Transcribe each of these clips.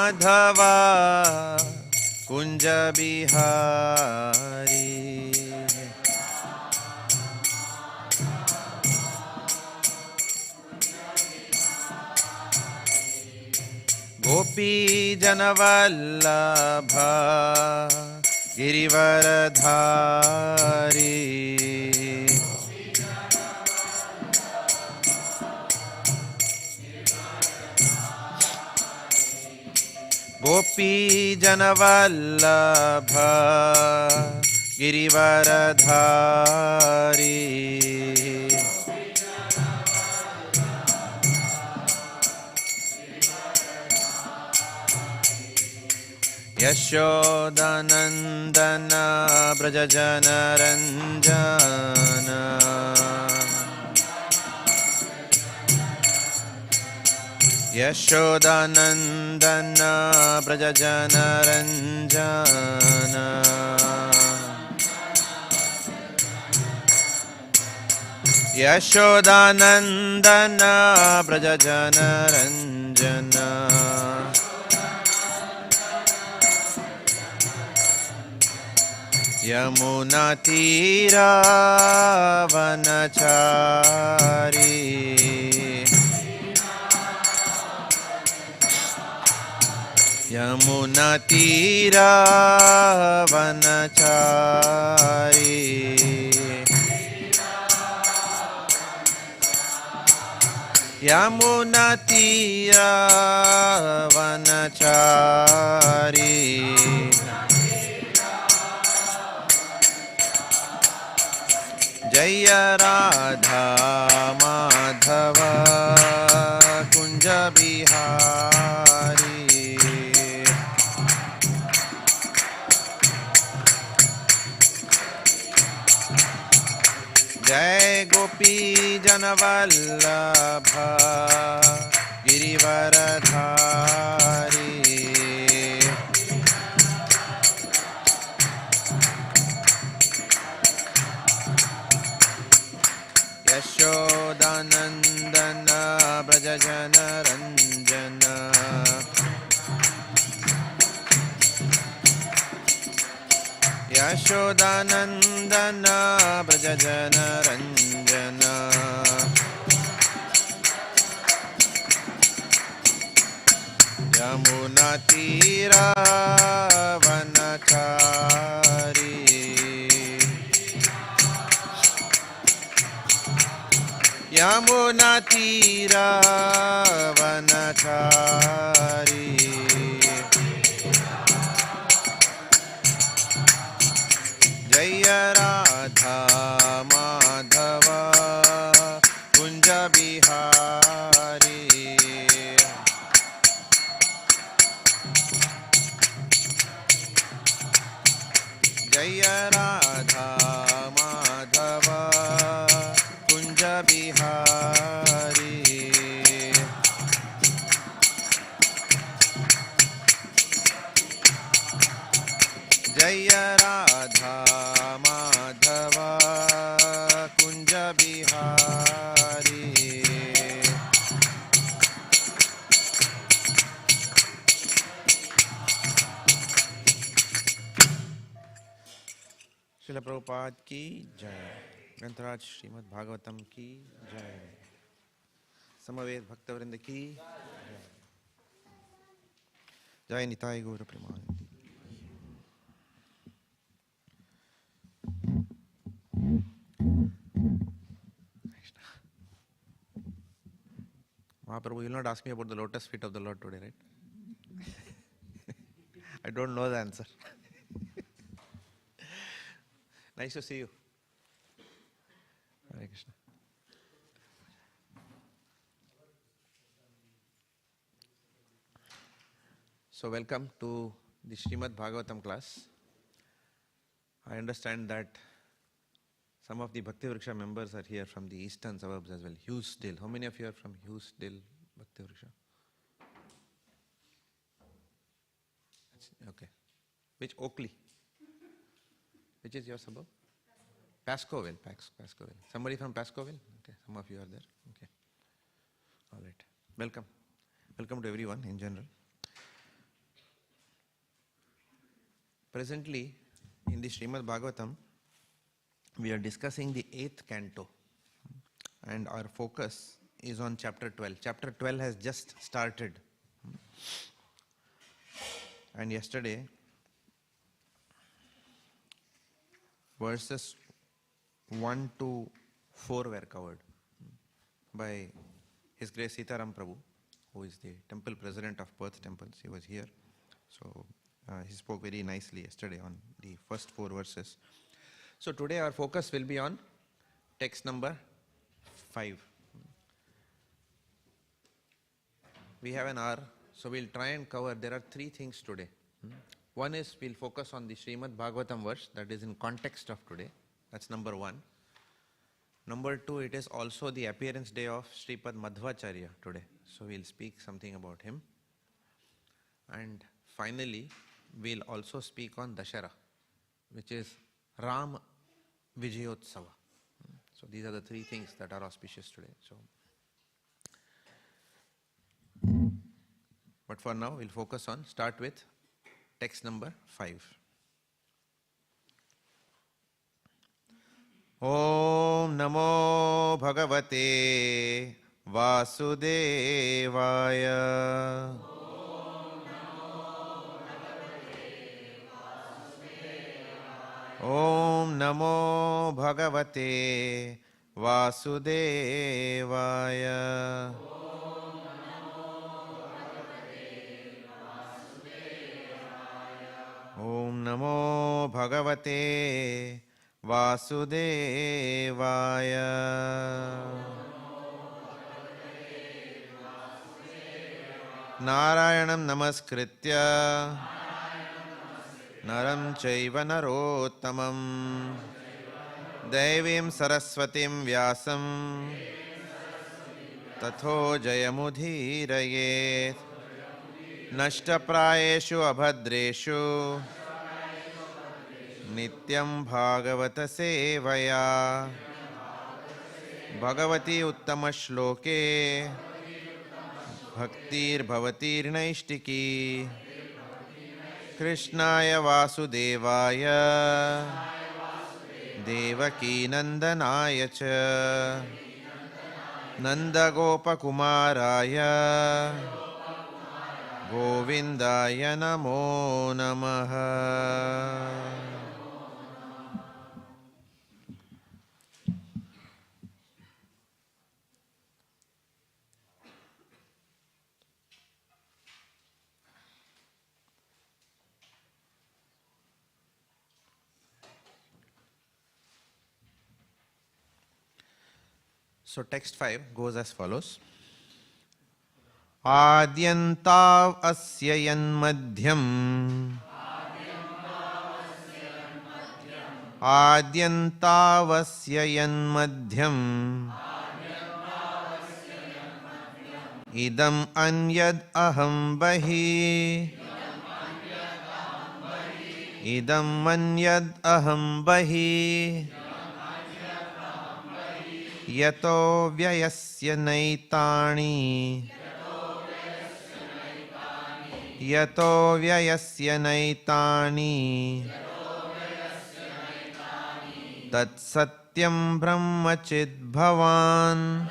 Madhava Kunja Bihari. Gopi Janavallabha Girivaradhari. Gopi Janavallabha Girivaradhari. Yashodanandana Brajajana Ranjana. Yashodanandana Brajajana Ranjana. Yashodanandana Brajajana Ranjana. Yamuna Tira Vanachari. Yamuna Tira Vanachari. Yamuna Tira Vanachari. Jaya Radha Madhava Kunja Bihari. Jai Gopi Janavallabha Girivaradhari. Yashodanandana Brajajana Ranjana. Yashodanandana Brajajana Ranjana. Yamuna Tira Vanachari. Yamuna Tira Vanachari. Jaya Radha Madhava Kunja Bihari. Jaya Radha Madhava Kunja Bihari. Jaya Radha Madhava Kunja Bihari. Srila Prabhupada ki jai. Grantaraj Śrīmad Bhāgavatam ki jai. Samaved Bhaktivedanta ki jai. Jai Nitai Gaura Premanandi. Mahaprabhu, you will not ask me about the lotus feet of the Lord today, right? I don't know the answer. Nice to see you. Hare Krishna. So welcome to the Śrīmad Bhāgavatam class. I understand that some of the Bhaktivriksha members are here from the eastern suburbs as well. Hughesdale. How many of you are from Hughesdale Bhaktivriksha? Okay. Which Oakley? Which is your suburb? Pascoville. Pascoville. Somebody from Pascoville? Okay. Some of you are there. Okay. All right. Welcome. Welcome to everyone in general. Presently, in the Śrīmad Bhāgavatam, we are discussing the 8th canto, and our focus is on chapter 12. Chapter 12 has just started. And yesterday, verses 1 to 4 were covered by His Grace Sitaram Prabhu, who is the temple president of Perth Temples. He was here. So he spoke very nicely yesterday on the first 4 verses. So today our focus will be on text number 5. We have an hour, so we'll try and cover. There are 3 things today. One is we'll focus on the Śrīmad Bhāgavatam verse that is in context of today. That's number 1. Number 2, it is also the appearance day of Śrīpad Madhvacharya today. So we'll speak something about him. And finally, we'll also speak on Dashara, which is Ram Vijayotsava. So these are the 3 things that are auspicious today. But for now, we'll start with text number 5. Om Namo Bhagavate Vasudevaya. Om Namo Bhagavate Vasudevaya. Om Namo Bhagavate Vasudevaya. Narayanam namaskritya Naram chaiva narottamam Devim saraswatim vyasam Tatho jayamudhirayet Nashtaprayeshu abhadreshu Nityam bhagavata sevaya Bhagavati uttama shloke Bhaktir bhavatir naishtiki Krishnaya vasudevaya Devaki nandanaya cha Nandagopakumaraya Govindaya namo namaha. So text 5 goes as follows. Adyantav asya yanmadhyam Adyantav asya yanmadhyam Idam anyad aham bahi Idam anyad aham bahi Yato vyayasya naitani Yato vyayasya naitani Tat satyam brahmachid bhavan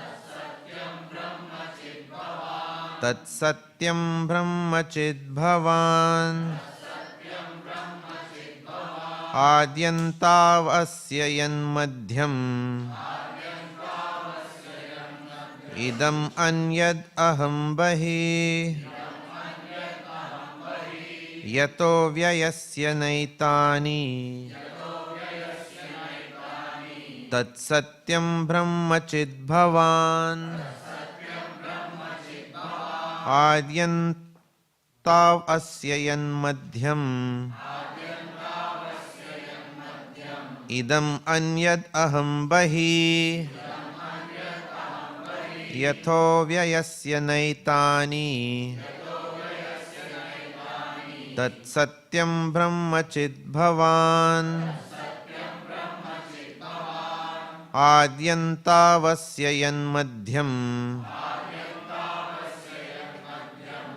Tat satyam brahmachid bhavan Adyantav asya yanmadhyam Idam anyad aham bahi Yato vyayasya naitani Tat satyam brahmachid bhavan Adyantav asya yanmadhyam Idam anyad aham bahi Yato vyayasya naitani Tat satyam brahmachid bhavan Adyantavasya yanmadhyam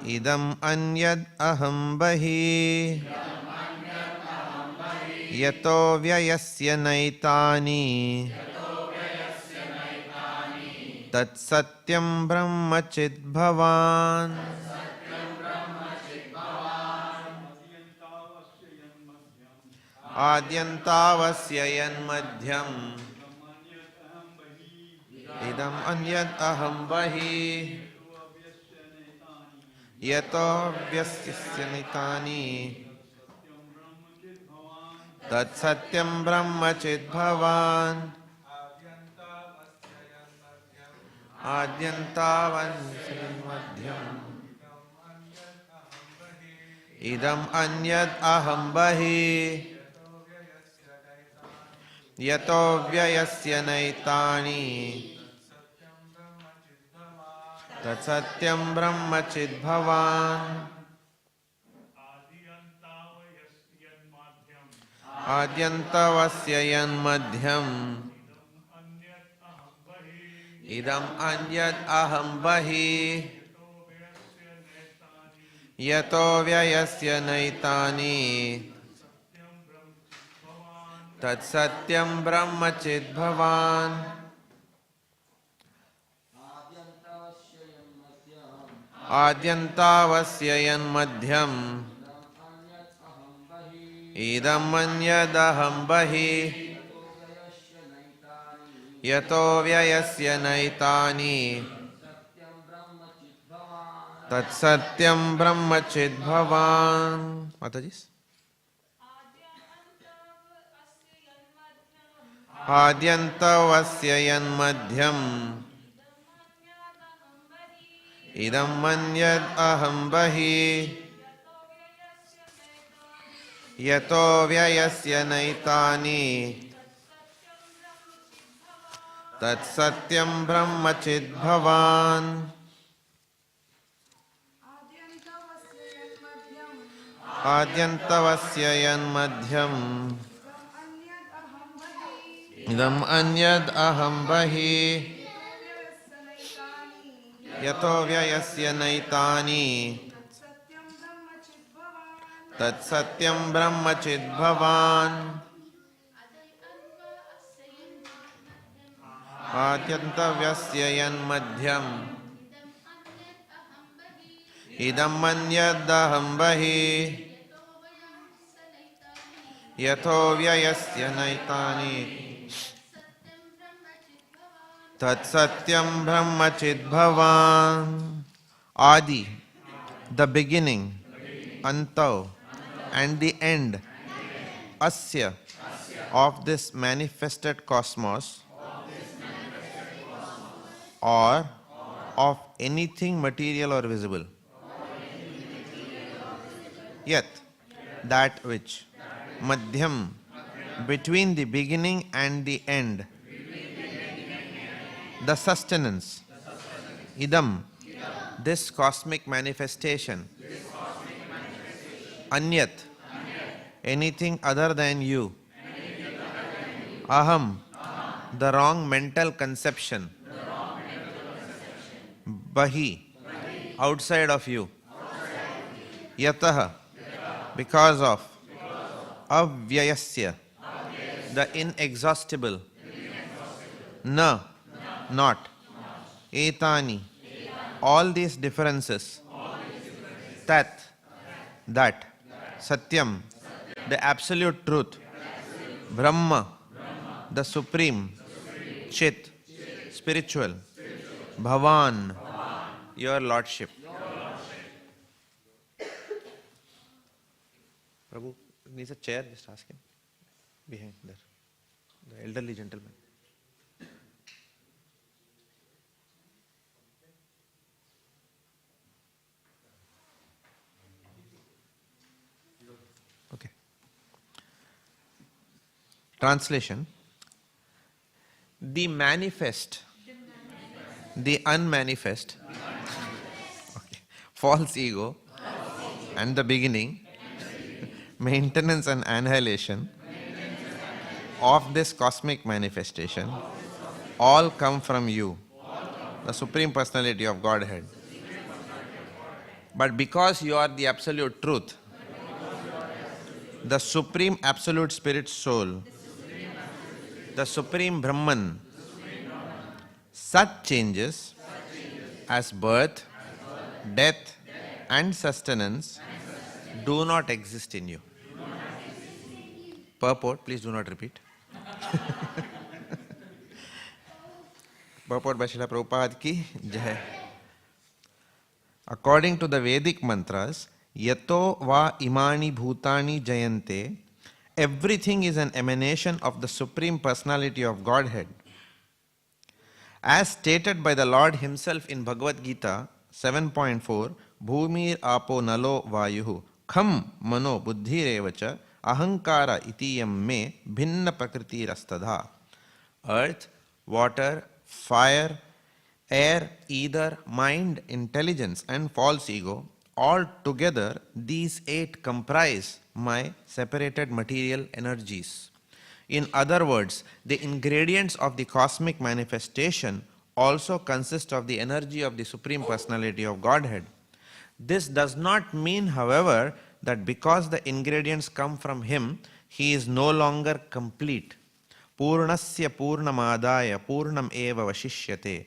Idam anyad aham bahi yato vyayasya naitani tat satyam brahmachit bhavan adyantavasya yan madhyam idam anyat aham bahi yato vyasya naitani tat satyam brahmachit bhavan adyantavan madhyam idam anyad aham bahi yato vyayasya naitani tat satyam brahmachid bhavan adyantavasya yan madhyam idam anyad aham bahi yato vyayasya naitani tat satyam brahmachid bhavan adyantavasya yan madhyam idam anyad aham bahi yato vyayasya naitani tat satyam brahmachid bhavan. Mataji. Adyantavasya yan madhyam idam anyad aham bahi yato vyayasya naitani tat satyam brahmachid bhavan. Adyantavasya yan madhyam idam anyad aham bahi yato vyayasya naitani tat satyam brahmachid bhavan. Adyantavasya yan madhyam idam anyad aham bahi yato vyayasya naitani tat satyam brahmachid bhavan. Adi, the beginning, Anta, and the end, Asya, of this manifested cosmos, or of anything material or visible. Yet, that which, Madhyam, between the beginning and the end, the sustenance, Idam, this cosmic manifestation, Anyat, anything other than you, Aham, the wrong mental conception, Bahi, outside of you, Yataha, because of, Avyayasya, the inexhaustible, Na, not, Etani, all these differences, Tat, that, Satyam, the absolute truth, Brahma, the supreme, Chit, spiritual, Bhavan, your lordship. Prabhu needs a chair, just ask him. Behind there, the elderly gentleman. Okay. Translation. The manifest, the unmanifest, okay, false ego, and the beginning, maintenance and annihilation of this cosmic manifestation all come from you, the Supreme Personality of Godhead. But because you are the absolute truth, the Supreme Absolute Spirit Soul, the Supreme Brahman, such changes as birth, death, and sustenance do not exist in you. Purport, please do not repeat. Purport by Srila Prabhupada ki Jai. According to the Vedic mantras, Yato va imani bhutani jayante, everything is an emanation of the Supreme Personality of Godhead. As stated by the Lord Himself in Bhagavad Gita 7.4, Bhumir apo nalo vayuhu kham mano buddhirevacha ahankara itiyam me bhinna prakriti rastadha. Earth, water, fire, air, ether, mind, intelligence, and false ego, all together these 8 comprise my separated material energies. In other words, the ingredients of the cosmic manifestation also consist of the energy of the Supreme Personality of Godhead. This does not mean, however, that because the ingredients come from Him, He is no longer complete. Purnasya purnamadaya purnam eva vashishyate.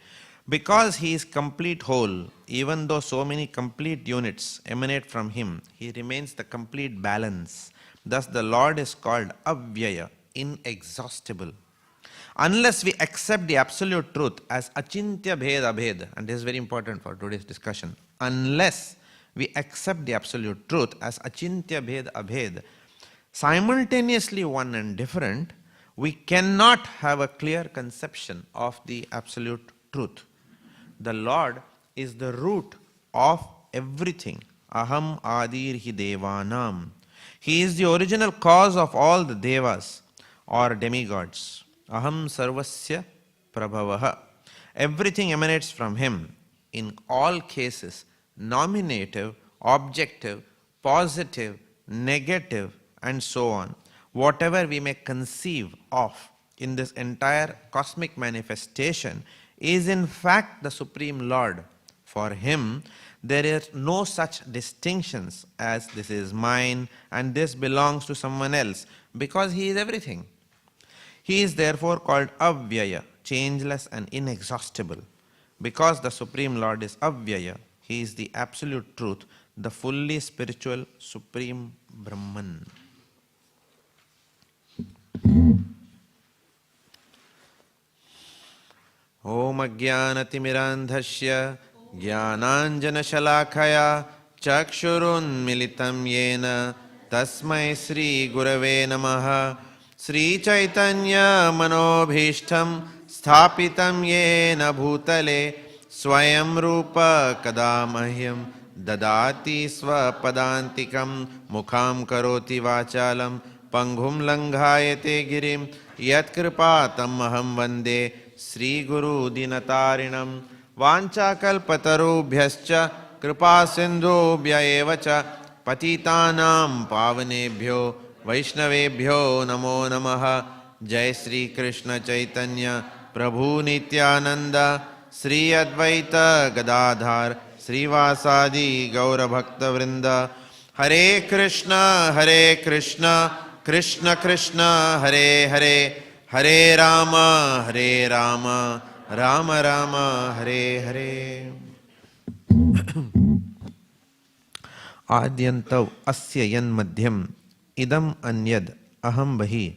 Because He is complete whole, even though so many complete units emanate from Him, He remains the complete balance. Thus the Lord is called Avyaya, inexhaustible. Unless we accept the absolute truth as achintya bhed abhed, and this is very important for today's discussion, unless we accept the absolute truth as achintya bhed abhed, simultaneously one and different, we cannot have a clear conception of the absolute truth. The Lord is the root of everything. Aham adirhi devanam. He is the original cause of all the devas or demigods. Aham sarvasya prabhavaha. Everything emanates from Him. In all cases, nominative, objective, positive, negative, and so on, whatever we may conceive of in this entire cosmic manifestation is in fact the Supreme Lord. For Him, there is no such distinctions as this is mine and this belongs to someone else, because He is everything. He is therefore called Avyaya, changeless and inexhaustible. Because the Supreme Lord is Avyaya, He is the absolute truth, the fully spiritual Supreme Brahman. Om Ajnanatimirandhasya Jnananjanashalakaya Chakshurunmilitam Yena Tasmai Sri Gurave Namaha. Sri Chaitanya Manobhishtam Sthapitam Yena Bhutale Swayam Rupa Kadamahyam Dadati Swapadantikam Mukham Karoti Vachalam Panghum Langhayate Girim Yat Kripatam Aham Vande Sri Guru Dinatarinam Vanchakalpatarubhyascha Kripa Sindhubhya evacha Patitanam Pavanebhyo Vaishnavebhyo Namo Namaha. Jai Sri Krishna Chaitanya Prabhu Nityananda Sri Advaita Gadadhar Sri Vasadi Gaura Bhakta Vrinda. Hare Krishna Krishna Krishna Hare Hare, Hare Rama Rama Rama Hare Hare. Adyantav asya yan madhyam idam anyad aham bahi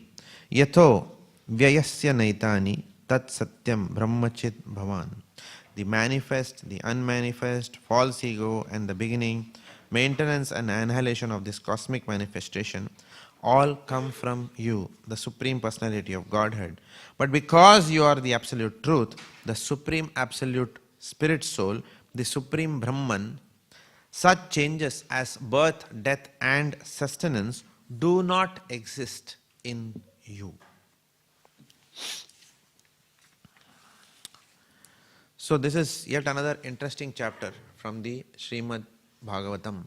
yatho vyayasya naitani tat satyam brahmachit bhavan. The manifest, the unmanifest, false ego, and the beginning, maintenance and annihilation of this cosmic manifestation all come from you, the Supreme Personality of Godhead. But because you are the Absolute Truth, the Supreme Absolute Spirit Soul, the Supreme Brahman, such changes as birth, death, and sustenance do not exist in you. So this is yet another interesting chapter from the Śrīmad Bhāgavatam.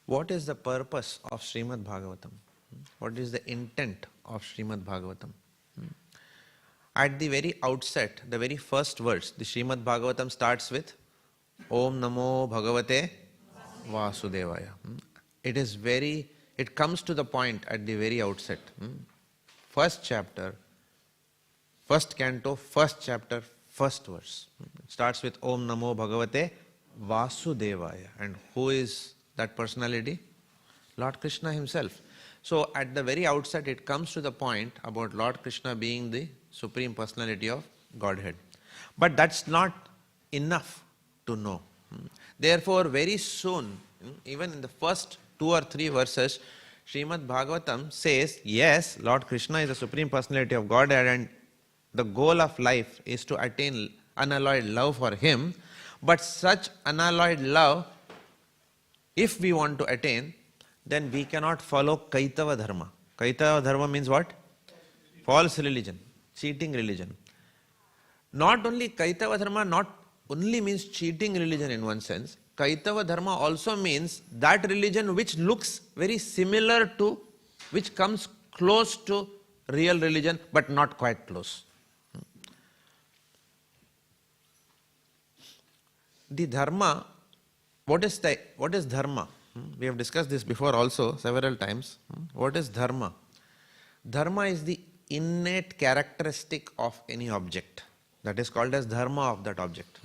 What is the purpose of Śrīmad Bhāgavatam? What is the intent of Śrīmad Bhāgavatam? At the very outset, the very first verse, the Śrīmad Bhāgavatam starts with Om Namo Bhagavate Vasudevaya. It comes to the point at the very outset. First chapter, first canto, first chapter, first verse. It starts with Om Namo Bhagavate Vasudevaya. And who is that personality? Lord Krishna himself. So at the very outset it comes to the point about Lord Krishna being the Supreme Personality of Godhead. But that's not enough to know. Therefore very soon, even in the first 2 or 3 verses, Śrīmad Bhāgavatam says, yes, Lord Krishna is the Supreme Personality of Godhead and the goal of life is to attain unalloyed love for Him. But such unalloyed love, if we want to attain, then we cannot follow Kaitava Dharma. Kaitava Dharma means what? False religion, cheating religion. Not only Kaitava Dharma not only means cheating religion in one sense, Kaitava Dharma also means that religion which looks very similar to, which comes close to real religion but not quite close. The Dharma, what is Dharma? We have discussed this before also several times. What is Dharma? Dharma is the innate characteristic of any object. That is called as Dharma of that object.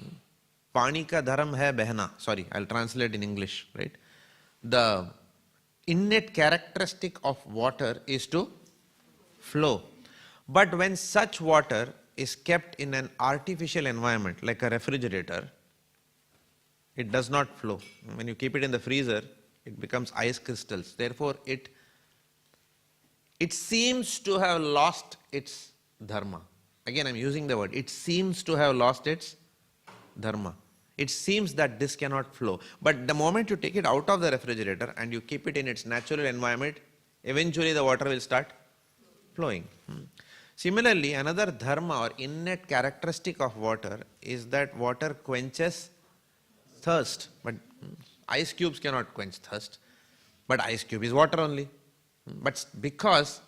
Pani ka dharam hai behna. Sorry, I'll translate in English, right? The innate characteristic of water is to flow. But when such water is kept in an artificial environment, like a refrigerator, it does not flow. When you keep it in the freezer, it becomes ice crystals. Therefore, it seems to have lost its dharma. Again, I'm using the word. It seems to have lost its dharma. It seems that this cannot flow. But the moment you take it out of the refrigerator and you keep it in its natural environment, eventually the water will start flowing. Similarly, another dharma or innate characteristic of water is that water quenches thirst. But ice cubes cannot quench thirst. But ice cube is water only. But because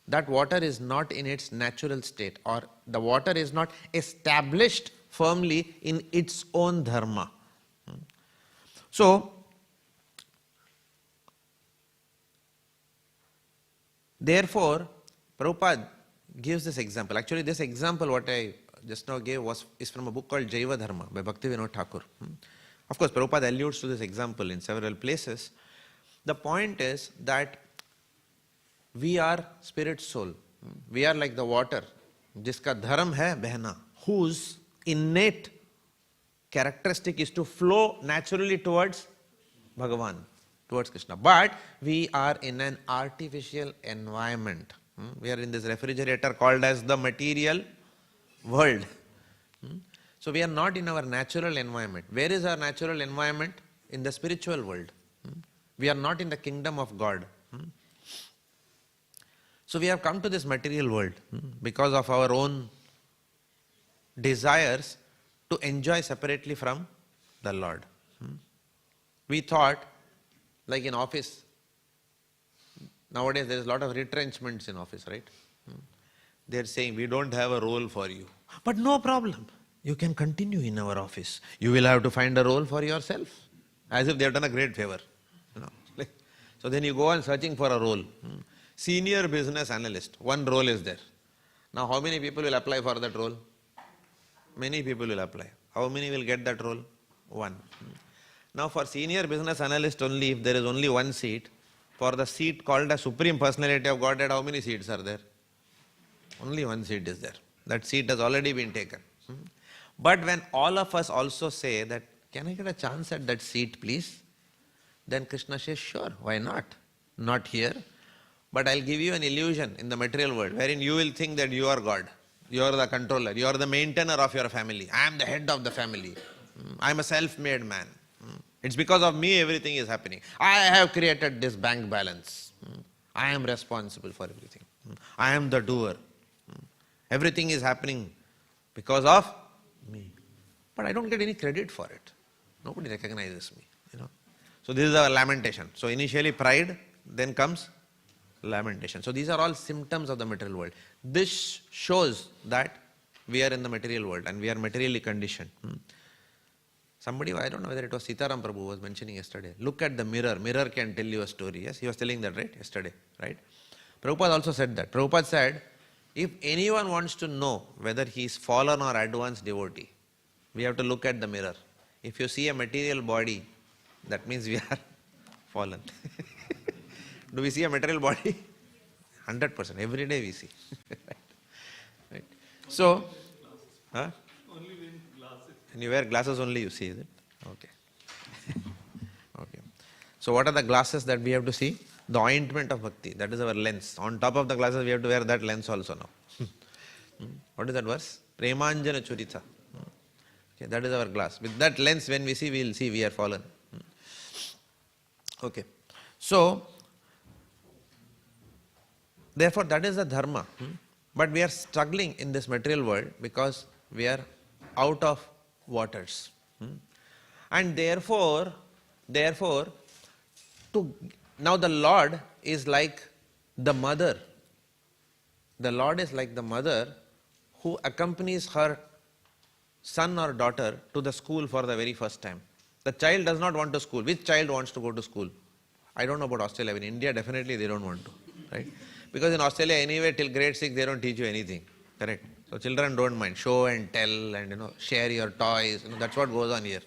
that water is not in its natural state, or the water is not established firmly in its own dharma. So, therefore, Prabhupada gives this example. Actually, this example what I just now gave is from a book called Jaiva Dharma by Bhaktivedanta. Of course, Prabhupada alludes to this example in several places. The point is that we are spirit soul. We are like the water, jiska dharam hai behna, whose innate characteristic is to flow naturally towards Bhagavan, towards Krishna. But we are in an artificial environment. We are in this refrigerator called as the material world. So we are not in our natural environment. Where is our natural environment? In the spiritual world. We are not in the kingdom of God. So we have come to this material world because of our own desires to enjoy separately from the Lord. We thought, like in office, nowadays there is a lot of retrenchments in office, right? They are saying, we don't have a role for you. But no problem. You can continue in our office. You will have to find a role for yourself. As if they have done a great favor. So then you go on searching for a role. Senior business analyst, one role is there. Now how many people will apply for that role? Many people will apply. How many will get that role? One. Now for senior business analyst only, if there is only one seat, for the seat called as Supreme Personality of Godhead, how many seats are there? Only one seat is there. That seat has already been taken. But when all of us also say that, can I get a chance at that seat please? Then Krishna says, sure, why not? Not here. But I'll give you an illusion in the material world wherein you will think that you are God. You are the controller. You are the maintainer of your family. I am the head of the family. I am a self-made man. It's because of me everything is happening. I have created this bank balance. I am responsible for everything. I am the doer. Everything is happening because of me. But I don't get any credit for it. Nobody recognizes me. So this is a lamentation. So initially pride, then comes lamentation. So these are all symptoms of the material world. This shows that we are in the material world and we are materially conditioned. Somebody, I don't know whether it was Sitaram Prabhu was mentioning yesterday, look at the mirror. Mirror can tell you a story. Yes, he was telling that, right, yesterday, right? Prabhupada also said that. Prabhupada said, if anyone wants to know whether he is fallen or advanced devotee, we have to look at the mirror. If you see a material body, that means we are fallen. Do we see a material body? 100%. Every day we see. Right? So, huh? Only when glasses. When you wear glasses only you see, is it? Okay. Okay. So what are the glasses that we have to see? The ointment of bhakti. That is our lens. On top of the glasses we have to wear that lens also now. What is that verse? Premanjana churita. Okay, that is our glass. With that lens when we see, we will see we are fallen. Okay. So, therefore that is the dharma. But we are struggling in this material world because we are out of waters. And therefore, now the Lord is like the mother. The Lord is like the mother who accompanies her son or daughter to the school for the very first time. The child does not want to school. Which child wants to go to school? I don't know about Australia. In India, definitely they don't want to. Right? Because in Australia, anyway, till grade 6, they don't teach you anything. Correct? So children don't mind. Show and tell and share your toys. That's what goes on here.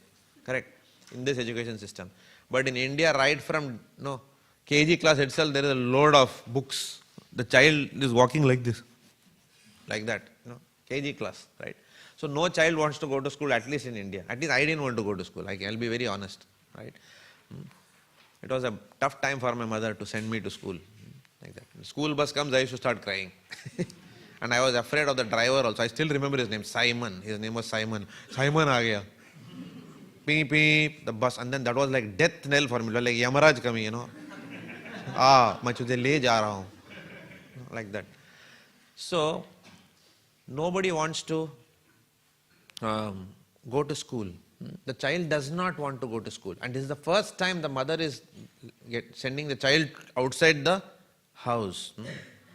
Correct? In this education system. But in India, right from KG class itself, there is a load of books. The child is walking like this. Like that. KG class. Right? So no child wants to go to school, at least in India. At least I didn't want to go to school. I'll be very honest. Right? It was a tough time for my mother to send me to school. Like that. When school bus comes, I used to start crying. And I was afraid of the driver also. I still remember his name, Simon. His name was Simon. Simon aa gaya. Beep, beep, the bus. And then that was like death knell for me. It was like Yamaraj coming, मैं तुझे ले जा रहा हूँ. Like that. So, nobody wants to go to school. The child does not want to go to school. And this is the first time the mother is sending the child outside the house.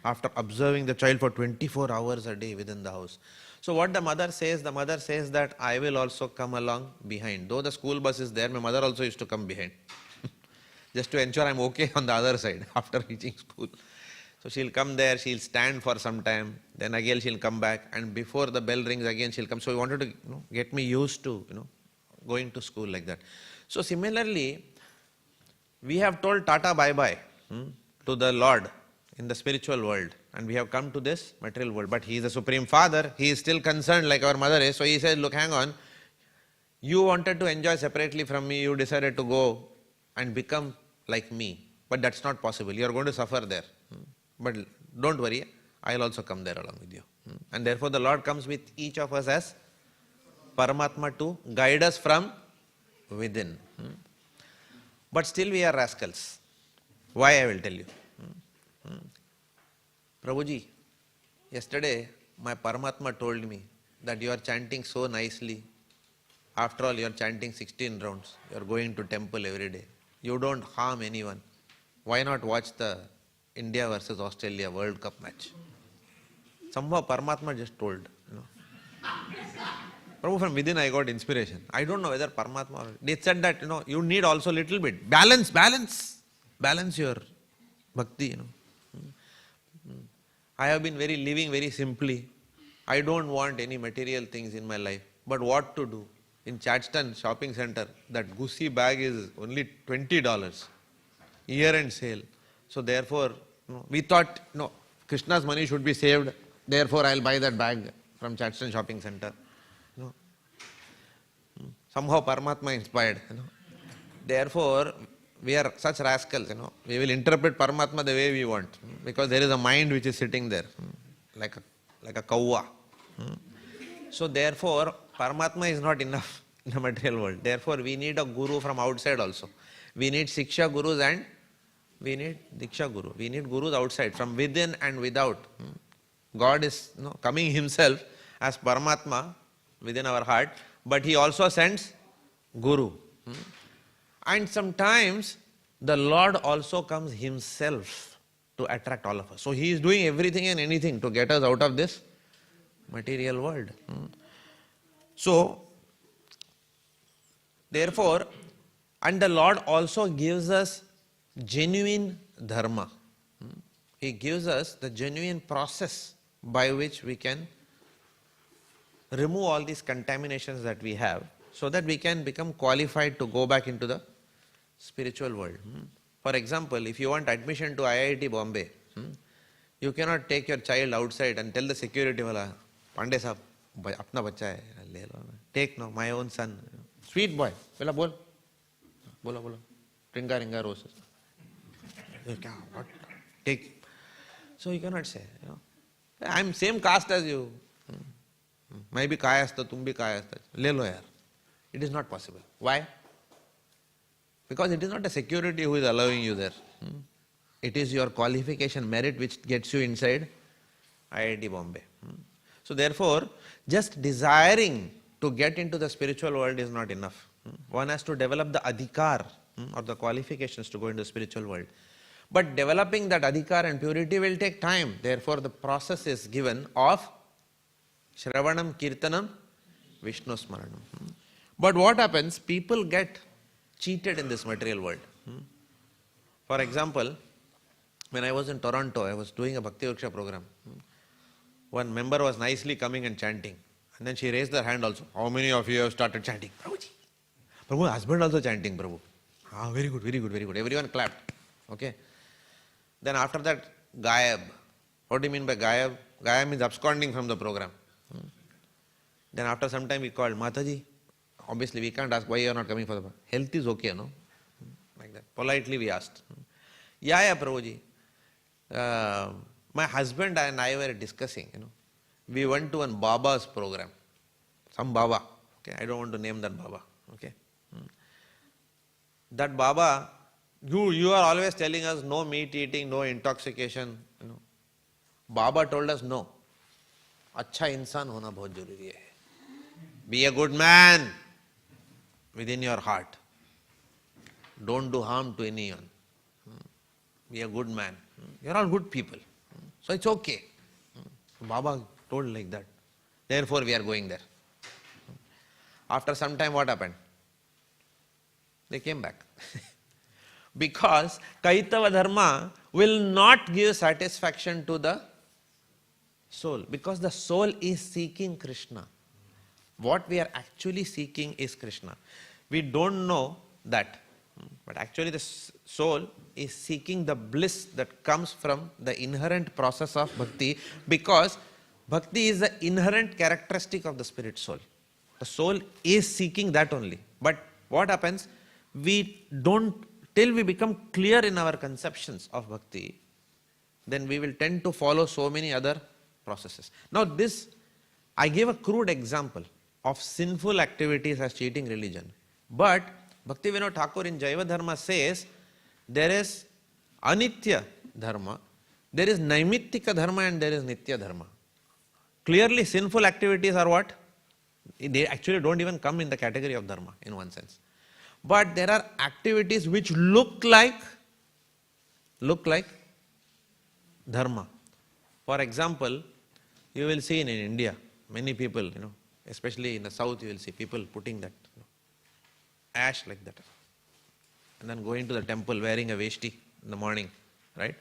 After observing the child for 24 hours a day within the house. So what the mother says that I will also come along behind. Though the school bus is there, my mother also used to come behind. Just to ensure I'm okay on the other side after reaching school. So she'll come there, she'll stand for some time, then again she'll come back, and before the bell rings again she'll come. So we wanted to get me used to going to school like that. So similarly, we have told Tata bye-bye to the Lord in the spiritual world, and we have come to this material world. But He is the Supreme Father, He is still concerned like our mother is. So He says, look, hang on, you wanted to enjoy separately from me, you decided to go and become like me. But that's not possible, you are going to suffer there. But don't worry, I'll also come there along with you. And therefore the Lord comes with each of us as Paramatma to guide us from within. But still we are rascals. Why, I will tell you. Prabhuji, yesterday my Paramatma told me that you are chanting so nicely. After all, you are chanting 16 rounds. You are going to temple every day. You don't harm anyone. Why not watch the India versus Australia World Cup match? Somehow Paramatma just told. Prabhu, from within I got inspiration. I don't know whether Paramatma, they said that you need also little bit. Balance your bhakti. I have been living very simply. I don't want any material things in my life. But what to do? In Chadston shopping center, that Gucci bag is only $20. Year-end sale. So therefore, we thought, Krishna's money should be saved. Therefore, I'll buy that bag from Chadston shopping center. Somehow Paramatma inspired. Therefore, we are such rascals, we will interpret Paramatma the way we want, because there is a mind which is sitting there, like a kawwa. So therefore, Paramatma is not enough in the material world. Therefore, we need a guru from outside also. We need Siksha Gurus and we need Diksha Guru. We need Gurus outside, from within and without. God is coming Himself as Paramatma within our heart, but He also sends Guru. And sometimes the Lord also comes Himself to attract all of us. So He is doing everything and anything to get us out of this material world. So, Therefore, and the Lord also gives us genuine dharma. He gives us the genuine process by which we can remove all these contaminations that we have, so that we can become qualified to go back into the spiritual world. For example, if you want admission to IIT Bombay, you cannot take your child outside and tell the security wala, Pandey sahab, apna bachcha hai, le lo. Take no, my own son, sweet boy, bela bol, bola, ringa ringa roses. What? Take. So you cannot say, I am same caste as you. मैं भी काय असता, तुम भी काय असता, ले लो यार. It is not possible. Why? Because it is not a security who is allowing you there. It is your qualification, merit which gets you inside IIT Bombay. So therefore, just desiring to get into the spiritual world is not enough. One has to develop the adhikar or the qualifications to go into the spiritual world. But developing that adhikar and purity will take time. Therefore, the process is given of Shravanam, Kirtanam, Vishnu Smaranam. But what happens? People get cheated in this material world. For example, when I was in Toronto, I was doing a Bhaktivedanta program. One member was nicely coming and chanting. And then she raised her hand also. How many of you have started chanting? Prabhuji. Prabhu, husband also chanting, Prabhu. Ah, very good, very good, very good. Everyone clapped. Okay. Then after that, Gayab. What do you mean by Gayab? Gayab means absconding from the program. Then after some time we called, Mataji, obviously we can't ask why you are not coming for the health is okay, no? Like that. Politely we asked. Yeah, Prabhuji. My husband and I were discussing, we went to one Baba's program. Some Baba. Okay, I don't want to name that Baba. Okay. That Baba, you are always telling us no meat eating, no intoxication. Baba told us no. अच्छा इंसान होना बहुत जरूरी है. Be a good man within your heart. Don't do harm to anyone. Be a good man. You're all good people. So it's okay. Baba told like that. Therefore we are going there. After some time what happened? They came back. Because Kaitava Dharma will not give satisfaction to the soul, because the soul is seeking Krishna. What we are actually seeking is Krishna. We don't know that, but actually the soul is seeking the bliss that comes from the inherent process of bhakti, because bhakti is the inherent characteristic of the spirit soul. The soul is seeking that only. But what happens? We don't, till we become clear in our conceptions of bhakti, then we will tend to follow so many other processes. Now this, I gave a crude example of sinful activities as cheating religion. But Bhaktivinoda Thakur in Jaiva Dharma says there is Anitya Dharma, there is Naimittika Dharma and there is Nitya Dharma. Clearly sinful activities are what? They actually don't even come in the category of Dharma in one sense. But there are activities which look like Dharma. For example, you will see in India, many people, especially in the south, you will see people putting that ash like that. And then going to the temple wearing a veshti in the morning, right?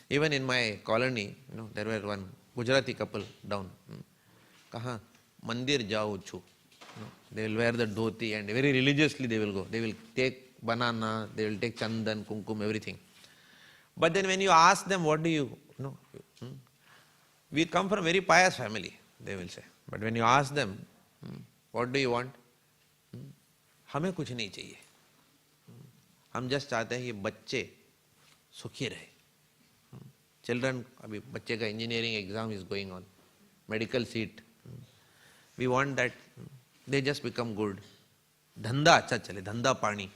Even in my colony, there were one Gujarati couple down. Kaha? Mandir jao chu. They will wear the dhoti and very religiously they will go. They will take banana, they will take chandan, kumkum, everything. But then when you ask them, what do you know? We come from a very pious family, they will say. But when you ask them, what do you want? हमें कुछ नहीं चाहिए. हम just चाहते हैं ये बच्चे सुखी रहे. Children, अभी बच्चे का engineering exam is going on, medical seat. We want that they just become good. Dhanda अच्छा चले, धंधा पानी,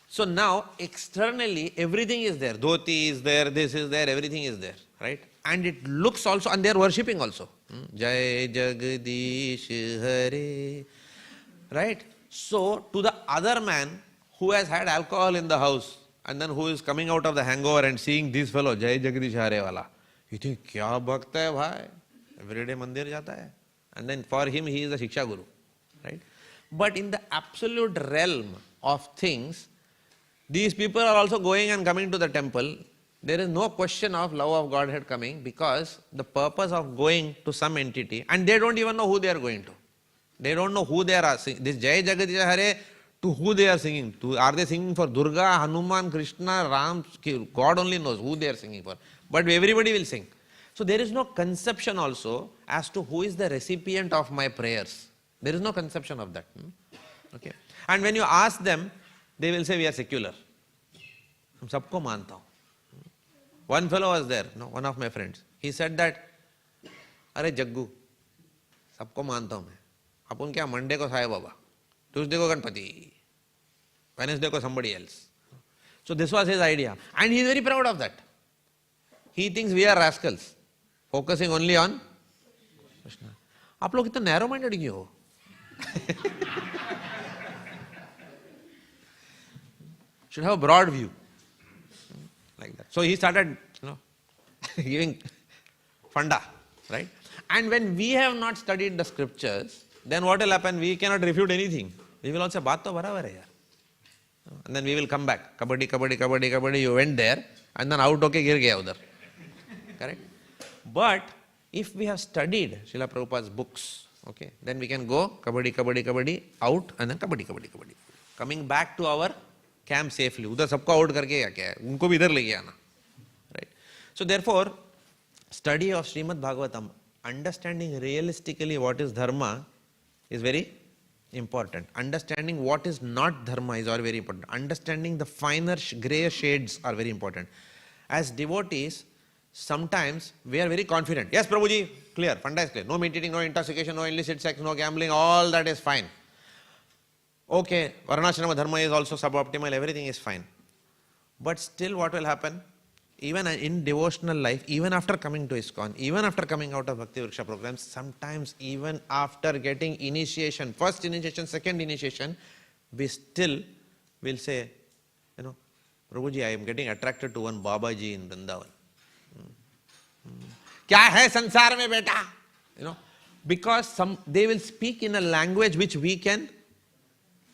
So now externally everything is there. Dhoti is there, this is there, everything is there, right? And it looks also, and they are worshipping also. Jai Jagadish Hare, right? So to the other man who has had alcohol in the house and then who is coming out of the hangover and seeing this fellow Jai Jagadish Hare wala, you think kya bhakta hai bhai? Every day mandir jata hai. And then for him he is a Shiksha Guru, right? But in the absolute realm of things, these people are also going and coming to the temple. There is no question of love of Godhead coming, because the purpose of going to some entity, and they don't even know who they are going to. They don't know who they are singing. This Jai Jagadisha Hare, to who they are singing to. Are they singing for Durga, Hanuman, Krishna, Ram? God only knows who they are singing for. But everybody will sing. So there is no conception also as to who is the recipient of my prayers. There is no conception of that. Okay. And when you ask them, they will say we are secular. Hum sabko manta hu. One fellow was there, one of my friends. He said that, Are Jaggu, sabko manta hu main. Apun kya Monday ko Sai Baba, Tuesday ko Ganpati, Wednesday ko somebody else. So this was his idea. And he is very proud of that. He thinks we are rascals, focusing only on Krishna. आप लोग इतना narrow minded क्यों हो? Should have a broad view. Like that. So he started, giving funda, right? And when we have not studied the scriptures, then what will happen? We cannot refute anything. We will also say, baat to barabar hai yaar. And then we will come back. Kabaddi, kabaddi, kabaddi, kabaddi. You went there, and then out okay, gir gaya udhar. Correct? But if we have studied Srila Prabhupada's books, okay, then we can go kabaddi, kabaddi, kabaddi, out, and then kabaddi, kabaddi, kabaddi. Coming back to our camp safely. Udhar sabko out karke ya kya hai? Unko bhi idhar le aana. Right? So therefore, study of Śrīmad Bhāgavatam, understanding realistically what is dharma is very important. Understanding what is not dharma is all very important. Understanding the finer grey shades are very important. As devotees, sometimes we are very confident. Yes, Prabhuji, clear, funda is clear. No meat eating, no intoxication, no illicit sex, no gambling, all that is fine. Okay, Varnashrama dharma is also suboptimal, everything is fine. But still what will happen? Even in devotional life, even after coming to ISKCON, even after coming out of Bhakti-Vriksha programs, sometimes even after getting initiation, first initiation, second initiation, we still will say, Prabhuji, I am getting attracted to one Babaji in Vrindavan. Kya hai sansar mein beta? Because they will speak in a language which we can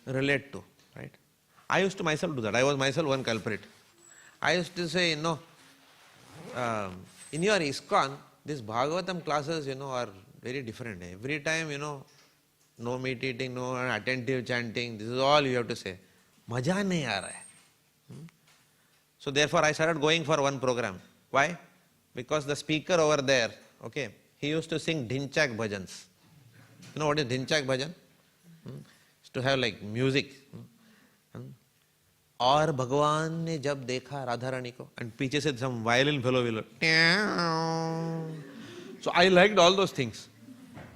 relate to, right? I used to myself do that. I was myself one culprit. I used to say, in your ISKCON, these Bhagavatam classes, are very different. Every time, no meat eating, no attentive chanting, this is all you have to say. Maja nahi aa raha hai. So therefore I started going for one program. Why? Because the speaker over there, okay, he used to sing Dhinchak bhajans. You know what is Dhinchak bhajan? It's to have like music. और भगवान ने जब देखा राधा रानी को, and पीछे से some violin fellow will, so I liked all those things.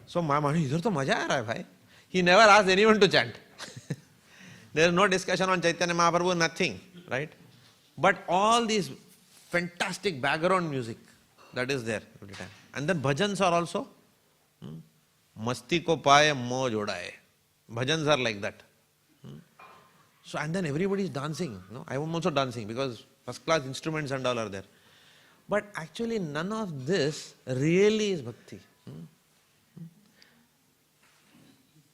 So my mind, इधर तो मजा आ रहा है भाई. He never asked anyone to chant. There is no discussion on Chaitanya Mahaprabhu, nothing, right? But all these fantastic background music that is there every time. And then bhajans are also, masti ko paaye moj udaye. Bhajans are like that. So and then everybody is dancing. I am also dancing because first class instruments and all are there. But actually none of this really is bhakti.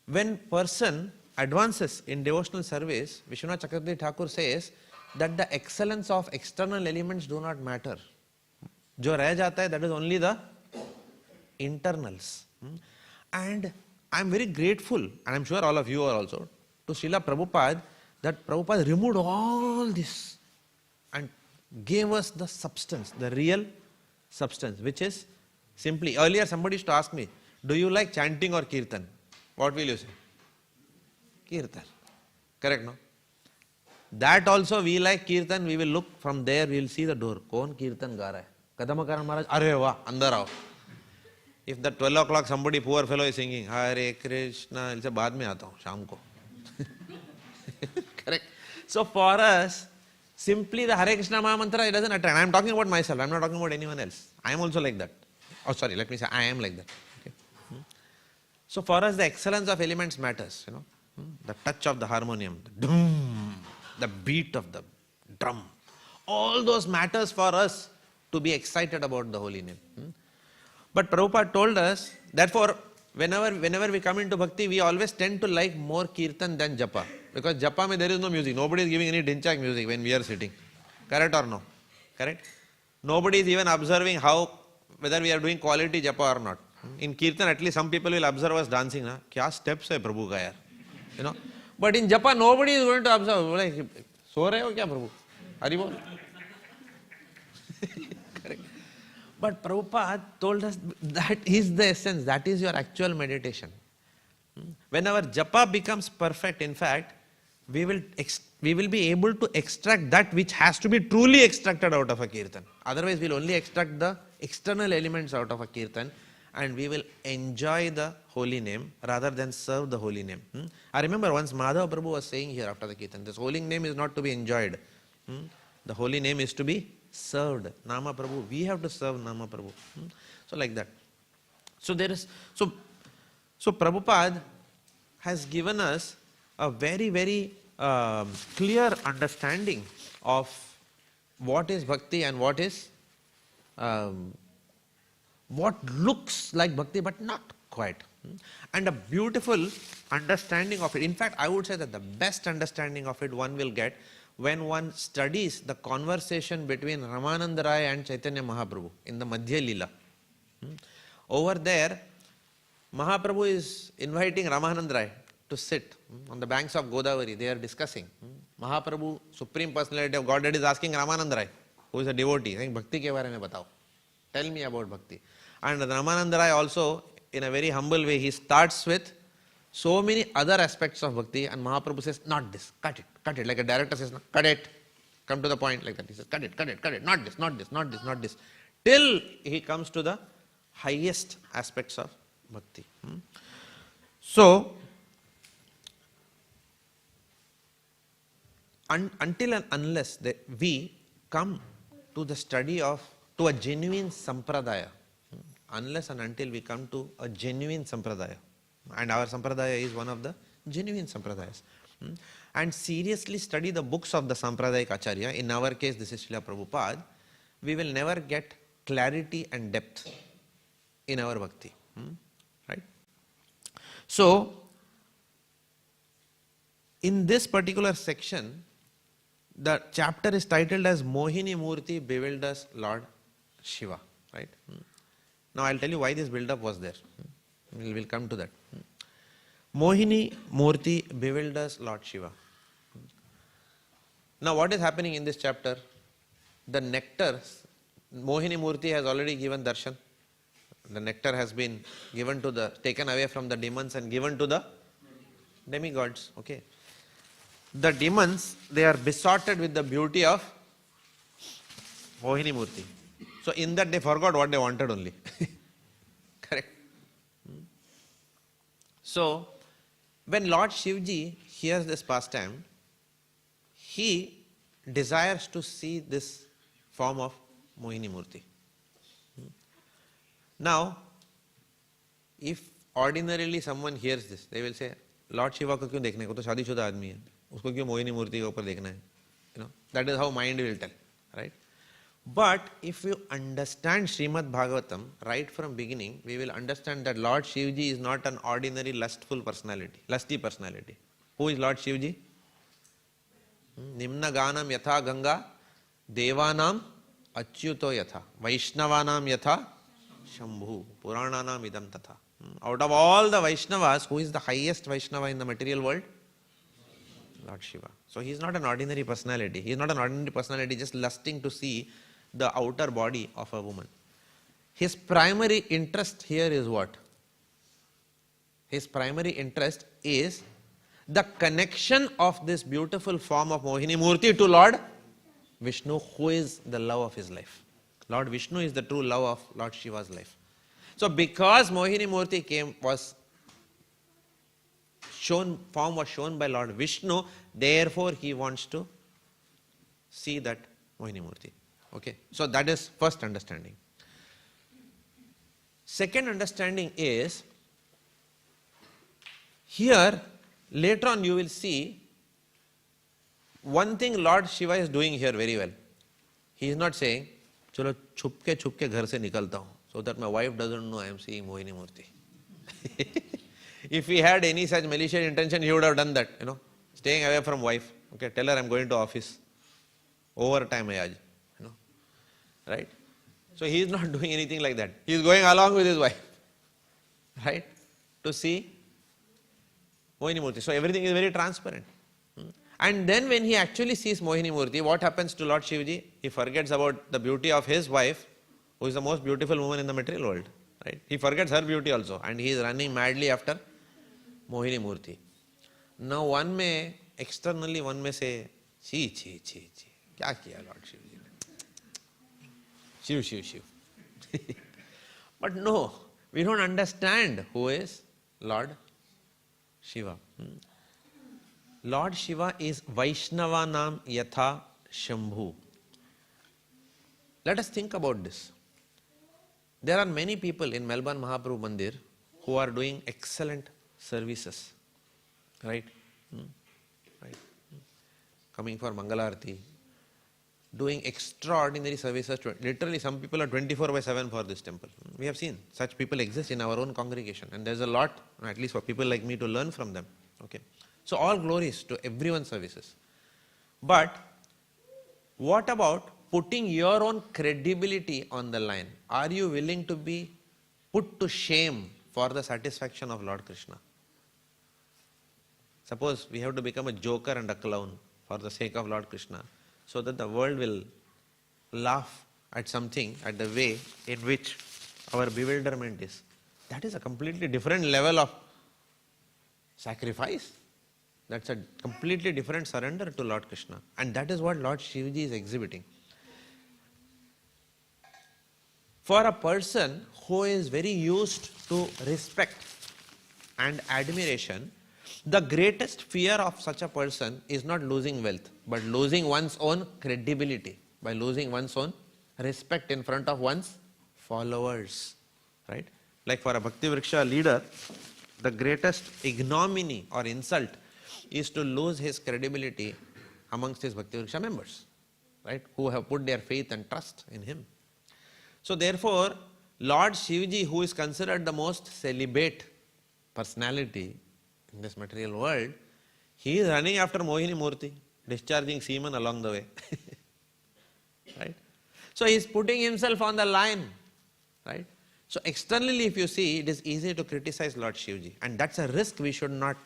When person advances in devotional service, Vishwanath Chakravarti Thakur says that the excellence of external elements do not matter. Jo reh jata hai, that is only the internals. And I am very grateful, and I am sure all of you are also, to Srila Prabhupada, that Prabhupada removed all this and gave us the substance, the real substance, which is simply, earlier somebody used to ask me, do you like chanting or kirtan? What will you say? Kirtan. Correct, no? That also we like kirtan, we will look from there, we will see the door. Kaun kirtan ga raha hai? Kadamakaran Maharaj, arey wah, andar aao. If the 12 o'clock somebody poor fellow is singing, Hare Krishna, he'll say, baad mein aata hu, shaam ko. Correct. So for us, simply the Hare Krishna Maha Mantra, it doesn't attract. I am talking about myself, I am not talking about anyone else. I am also like that. Oh sorry, let me say, I am like that. Okay. So for us, the excellence of elements matters, the touch of the harmonium, the dum, the beat of the drum. All those matters for us to be excited about the holy name. But Prabhupada told us, therefore, whenever we come into bhakti, we always tend to like more kirtan than japa. Because japa mein there is no music. Nobody is giving any dinchak music when we are sitting. Correct or no? Correct? Nobody is even observing whether we are doing quality japa or not. In kirtan, at least some people will observe us dancing. Na? Kya steps hai Prabhu ka yaar? You know? But in japa, nobody is going to observe. Like, so rahe ho kya Prabhu? Hari bol. Correct. But Prabhupada told us that is the essence, that is your actual meditation. When our japa becomes perfect, in fact, we will be able to extract that which has to be truly extracted out of a kirtan. Otherwise, we will only extract the external elements out of a kirtan, and we will enjoy the holy name rather than serve the holy name. I remember once Madhava Prabhu was saying here after the kirtan, this holy name is not to be enjoyed. The holy name is to be served. Nama Prabhu, we have to serve Nama Prabhu. So like that. So Prabhupada has given us a very, very clear understanding of what is bhakti and what is what looks like bhakti but not quite. And a beautiful understanding of it. In fact, I would say that the best understanding of it one will get when one studies the conversation between Ramananda Rai and Chaitanya Mahaprabhu in the Madhya Leela. Over there, Mahaprabhu is inviting Ramananda Rai to sit on the banks of Godavari. They are discussing. Mahaprabhu, Supreme Personality of Godhead, is asking Ramananda Rai, who is a devotee, saying, Bhakti ke baare mein batao. Tell me about bhakti. And Ramananda Rai also, in a very humble way, he starts with so many other aspects of bhakti, and Mahaprabhu says, not this, cut it, like a director says, cut it, come to the point, like that. He says, cut it, not this, till he comes to the highest aspects of bhakti. So, until and unless we come to the study to a genuine sampradaya, unless and until we come to a genuine sampradaya, and our sampradaya is one of the genuine sampradayas, and seriously study the books of the Sampradayika Acharya, in our case this is Srila Prabhupada, we will never get clarity and depth in our bhakti. Right? So, in this particular section, the chapter is titled as Mohini Murti bewilders Lord Shiva. Right? Now I will tell you why this build-up was there. We will come to that. Mohini Murti bewilders Lord Shiva. Now what is happening in this chapter? The nectar, Mohini Murti has already given darshan. The nectar has been given taken away from the demons and given to the demigods. Okay. The demons, they are besotted with the beauty of Mohini Murti. So in that they forgot what they wanted only. Correct. So when Lord Shivji hears this pastime, he desires to see this form of Mohini Murti. Now, if ordinarily someone hears this, they will say, Lord Shiva ko kyun dekhne ko, to shadishuda aadmi hai, usko kyun Mohini Murti ke upar dekhna hai? You know, that is how mind will tell, right? But if you understand Śrīmad Bhāgavatam right from beginning, we will understand that Lord Shivji is not an ordinary lusty personality. Who is Lord Shivji? Nimna Ganam Yatha Ganga, Devanam Achyuto Yatha, Vaishnavanam Yatha Shambhu, Purananam Idam Tatha. Out of all the Vaishnavas, who is the highest Vaishnava in the material world? Lord Shiva. So he is not an ordinary personality. He is not an ordinary personality just lusting to see the outer body of a woman. His primary interest here is what? His primary interest is the connection of this beautiful form of Mohini Murti to Lord Vishnu, who is the love of his life. Lord Vishnu is the true love of Lord Shiva's life. So because Mohini Murti form was shown by Lord Vishnu, therefore he wants to see that Mohini Murti. Okay, so that is first understanding. Second understanding is, here later on you will see one thing Lord Shiva is doing here very well. He is not saying, chalo chupke ghar se nikalta hu, so that my wife doesn't know I am seeing Mohini Murti. If he had any such malicious intention, he would have done that, staying away from wife. Okay, tell her I'm going to office. Overtime, right? So he is not doing anything like that. He is going along with his wife, right? To see Mohini Murti. So everything is very transparent. And then when he actually sees Mohini Murti, what happens to Lord Shivji? He forgets about the beauty of his wife, who is the most beautiful woman in the material world. Right? He forgets her beauty also, and he is running madly after Mohini Murti. Now externally one may say, chi, kya kiya Lord Shivji ne? Shiv. But no, we don't understand who is Lord Shiva. Lord Shiva is Vaishnavanam Yatha Shambhu. Let us think about this. There are many people in Melbourne Mahaprabhu Mandir who are doing excellent services. Right? Coming for Mangalarti, doing extraordinary services. Literally some people are 24/7 for this temple. We have seen such people exist in our own congregation, and there's a lot, at least for people like me, to learn from them. Okay. So all glories to everyone's services. But what about putting your own credibility on the line? Are you willing to be put to shame for the satisfaction of Lord Krishna? Suppose we have to become a joker and a clown for the sake of Lord Krishna, so that the world will laugh at something, at the way in which our bewilderment is. That is a completely different level of sacrifice. That's a completely different surrender to Lord Krishna. And that is what Lord Shivji is exhibiting. For a person who is very used to respect and admiration, the greatest fear of such a person is not losing wealth, but losing one's own credibility, by losing one's own respect in front of one's followers. Right? Like for a Bhaktivriksha leader, the greatest ignominy or insult is to lose his credibility amongst his Bhaktivriksha members, right? Who have put their faith and trust in him. So therefore, Lord Shivji, who is considered the most celibate personality in this material world, he is running after Mohini Murti, discharging semen along the way. Right? So he is putting himself on the line. Right? So externally if you see, it is easy to criticize Lord Shivji, and that's a risk we should not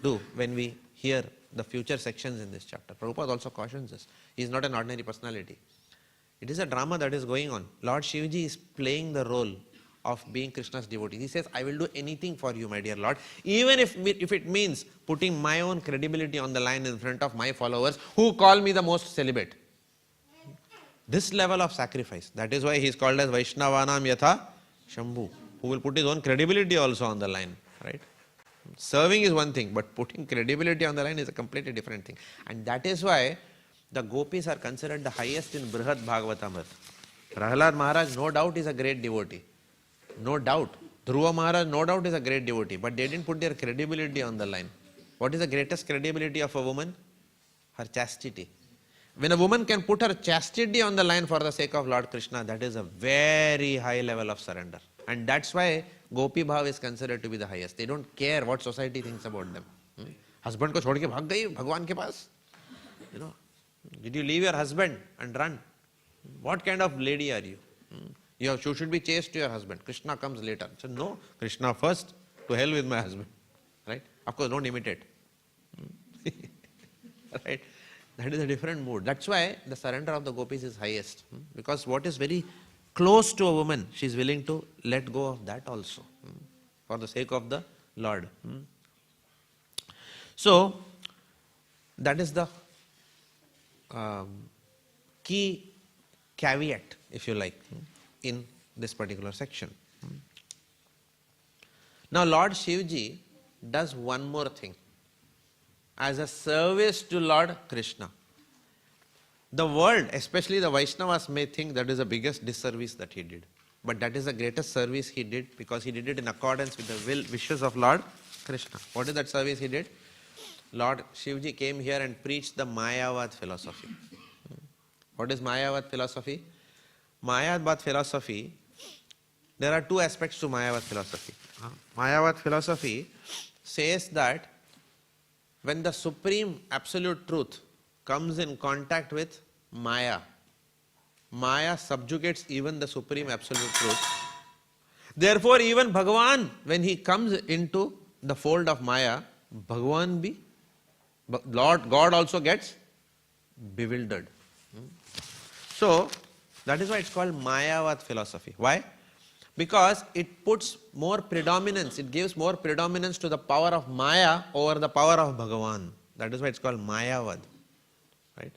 do when we hear the future sections in this chapter. Prabhupada also cautions us. He is not an ordinary personality. It is a drama that is going on. Lord Shivji is playing the role of being Krishna's devotee. He says, I will do anything for you, my dear Lord, even if it means putting my own credibility on the line in front of my followers who call me the most celibate. This level of sacrifice, that is why he is called as Vaishnavanam Yatha Shambhu, who will put his own credibility also on the line. Right? Serving is one thing, but putting credibility on the line is a completely different thing. And that is why the gopis are considered the highest in Śrīmad Bhāgavatam. Prahlad Maharaj, no doubt, is a great devotee. No doubt. Dhruva Maharaj, no doubt, is a great devotee. But they didn't put their credibility on the line. What is the greatest credibility of a woman? Her chastity. When a woman can put her chastity on the line for the sake of Lord Krishna, that is a very high level of surrender. And that's why Gopi Bhav is considered to be the highest. They don't care what society thinks about them. Husband ko chhod ke bhag gayi Bhagwan ke paas. Did you leave your husband and run? What kind of lady are you? You should be chaste to your husband. Krishna comes later. So no, Krishna first, to hell with my husband. Right? Of course, don't imitate. Right? That is a different mood. That's why the surrender of the gopis is highest. Because what is very close to a woman, she is willing to let go of that also, for the sake of the Lord. So, that is the key caveat, if you like, in this particular section. Now, Lord Shivji does one more thing. As a service to Lord Krishna. The world, especially the Vaishnavas, may think that is the biggest disservice that he did. But that is the greatest service he did, because he did it in accordance with the wishes of Lord Krishna. What is that service he did? Lord Shivji came here and preached the Mayavad philosophy. What is Mayavad philosophy? Mayavad philosophy, there are two aspects to Mayavad philosophy. Mayavad philosophy says that when the supreme absolute truth comes in contact with Maya, Maya subjugates even the supreme absolute truth. Therefore, even Bhagavan, when he comes into the fold of Maya, Bhagavan Lord God also gets bewildered. So, that is why it's called Mayavad philosophy. Why? Because it puts more predominance, it gives more predominance to the power of Maya over the power of Bhagavan. That is why it's called Mayavad. Right?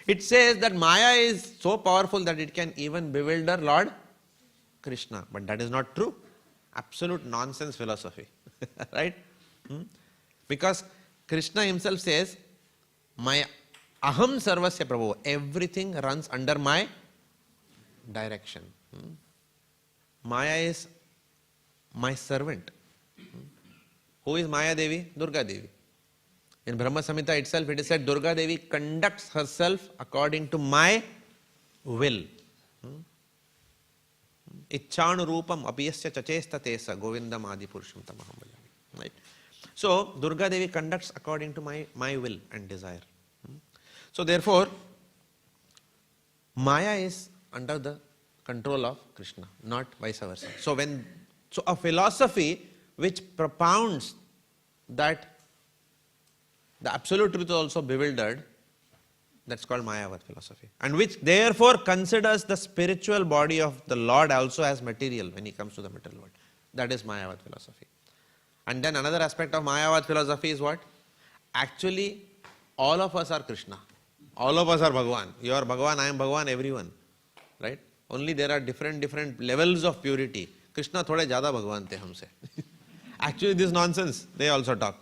It says that Maya is so powerful that it can even bewilder Lord Krishna. But that is not true. Absolute nonsense philosophy. Right? Because Krishna himself says, Maya, Aham Sarvasya Prabhu, everything runs under my direction. Maya is my servant. Who is Maya Devi? Durga Devi. In Brahma Samhita itself it is said Durga Devi conducts herself according to my will. Ichchanu rupam apiyasya chachesta tesa govindam adi purusham tamaham bhajami. Right? So Durga Devi conducts according to my will and desire. So therefore, Maya is under the control of Krishna, not vice versa. So a philosophy which propounds that the absolute truth is also bewildered, that's called Mayavad philosophy. And which therefore considers the spiritual body of the Lord also as material when he comes to the material world. That is Mayavad philosophy. And then another aspect of Mayavad philosophy is what? Actually, all of us are Krishna. All of us are Bhagavan. You are Bhagavan, I am Bhagavan, everyone. Right? Only there are different levels of purity. Krishna thode jyada Bhagavan the humse. Actually this nonsense, they also talk.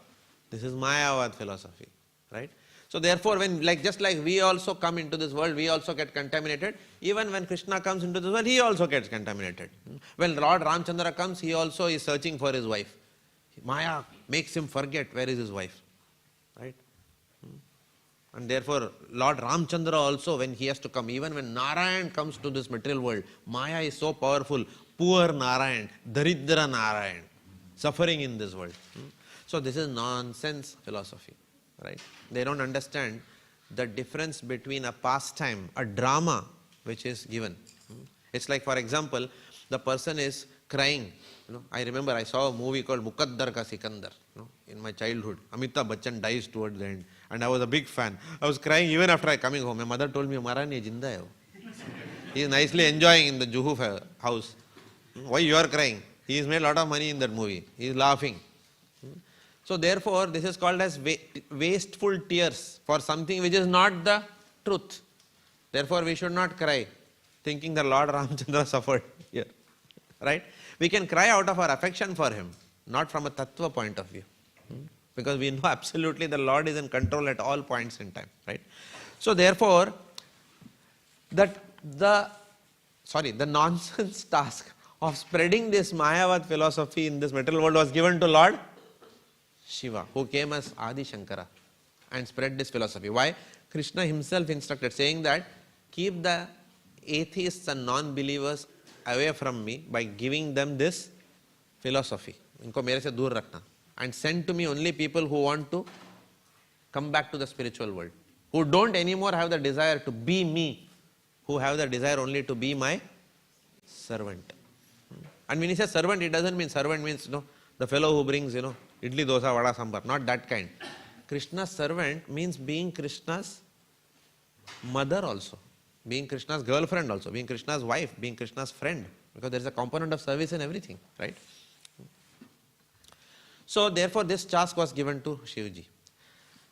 This is Mayavad philosophy. Right? So therefore, just like we also come into this world, we also get contaminated. Even when Krishna comes into this world, he also gets contaminated. When Lord Ramchandra comes, he also is searching for his wife. Maya makes him forget where is his wife. Right? And therefore, Lord Ramchandra also, when he has to come, even when Narayan comes to this material world, Maya is so powerful. Poor Narayan, Daridra Narayan, suffering in this world. So this is nonsense philosophy. Right? They don't understand the difference between a pastime, a drama which is given. It's like, for example, the person is crying. I remember I saw a movie called Mukaddar Ka Sikandar in my childhood. Amitabh Bachchan dies towards the end. And I was a big fan. I was crying even after coming home. My mother told me, Maharani jinda hai. He is nicely enjoying in the Juhu house. Why you are crying? He has made a lot of money in that movie. He is laughing. So therefore, this is called as wasteful tears for something which is not the truth. Therefore, we should not cry, thinking that Lord Ramchandra suffered here. Right? We can cry out of our affection for him, not from a tattva point of view. Because we know absolutely the Lord is in control at all points in time. Right? So therefore, the nonsense task of spreading this Mayavad philosophy in this material world was given to Lord Shiva, who came as Adi Shankara and spread this philosophy. Why? Krishna himself instructed, saying that keep the atheists and non-believers away from me by giving them this philosophy. Inko mere se dur rakhna. And send to me only people who want to come back to the spiritual world, who don't anymore have the desire to be me, who have the desire only to be my servant. And when he says servant, it doesn't mean servant means the fellow who brings idli, dosa, vada, sambar. Not that kind. Krishna's servant means being Krishna's mother also, being Krishna's girlfriend also, being Krishna's wife, being Krishna's friend. Because there is a component of service in everything. Right? So therefore this task was given to Shivji.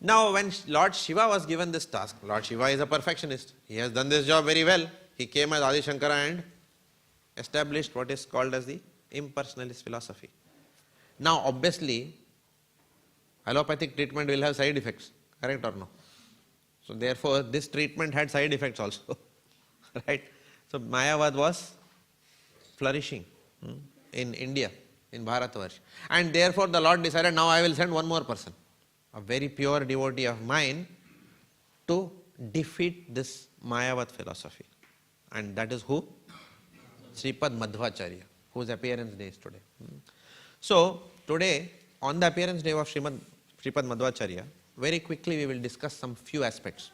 Now when Lord Shiva was given this task, Lord Shiva is a perfectionist. He has done this job very well. He came as Adi Shankara and established what is called as the impersonalist philosophy. Now obviously, allopathic treatment will have side effects, correct or no? So therefore this treatment had side effects also. Right? So Mayavad was flourishing in India, in Bharatvarsh. And therefore the Lord decided, now I will send one more person, a very pure devotee of mine, to defeat this Mayavad philosophy. And that is who? Śrīmad Bhāgavatam, whose appearance day is today. So today, on the appearance day of Srimad Madhvacharya, very quickly we will discuss some few aspects.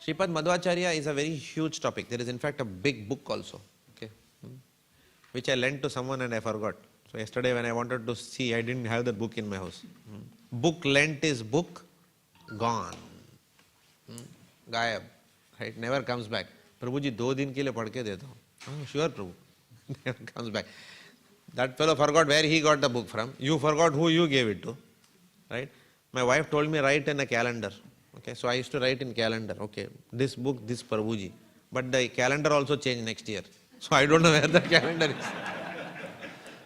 Śrīmad Bhāgavatam is a very huge topic. There is in fact a big book also, okay, which I lent to someone and I forgot. So yesterday when I wanted to see, I didn't have the book in my house. Book lent is book gone. Gayab. Right? Never comes back. Prabhuji, 2 दिन के लिए पढ़ के देता हूँ. Sure, Prabhu. Never comes back. That fellow forgot where he got the book from. You forgot who you gave it to. Right? My wife told me write in a calendar. Okay, so I used to write in calendar. Okay, this book, this Prabhuji. But the calendar also changed next year. So I don't know where the calendar is.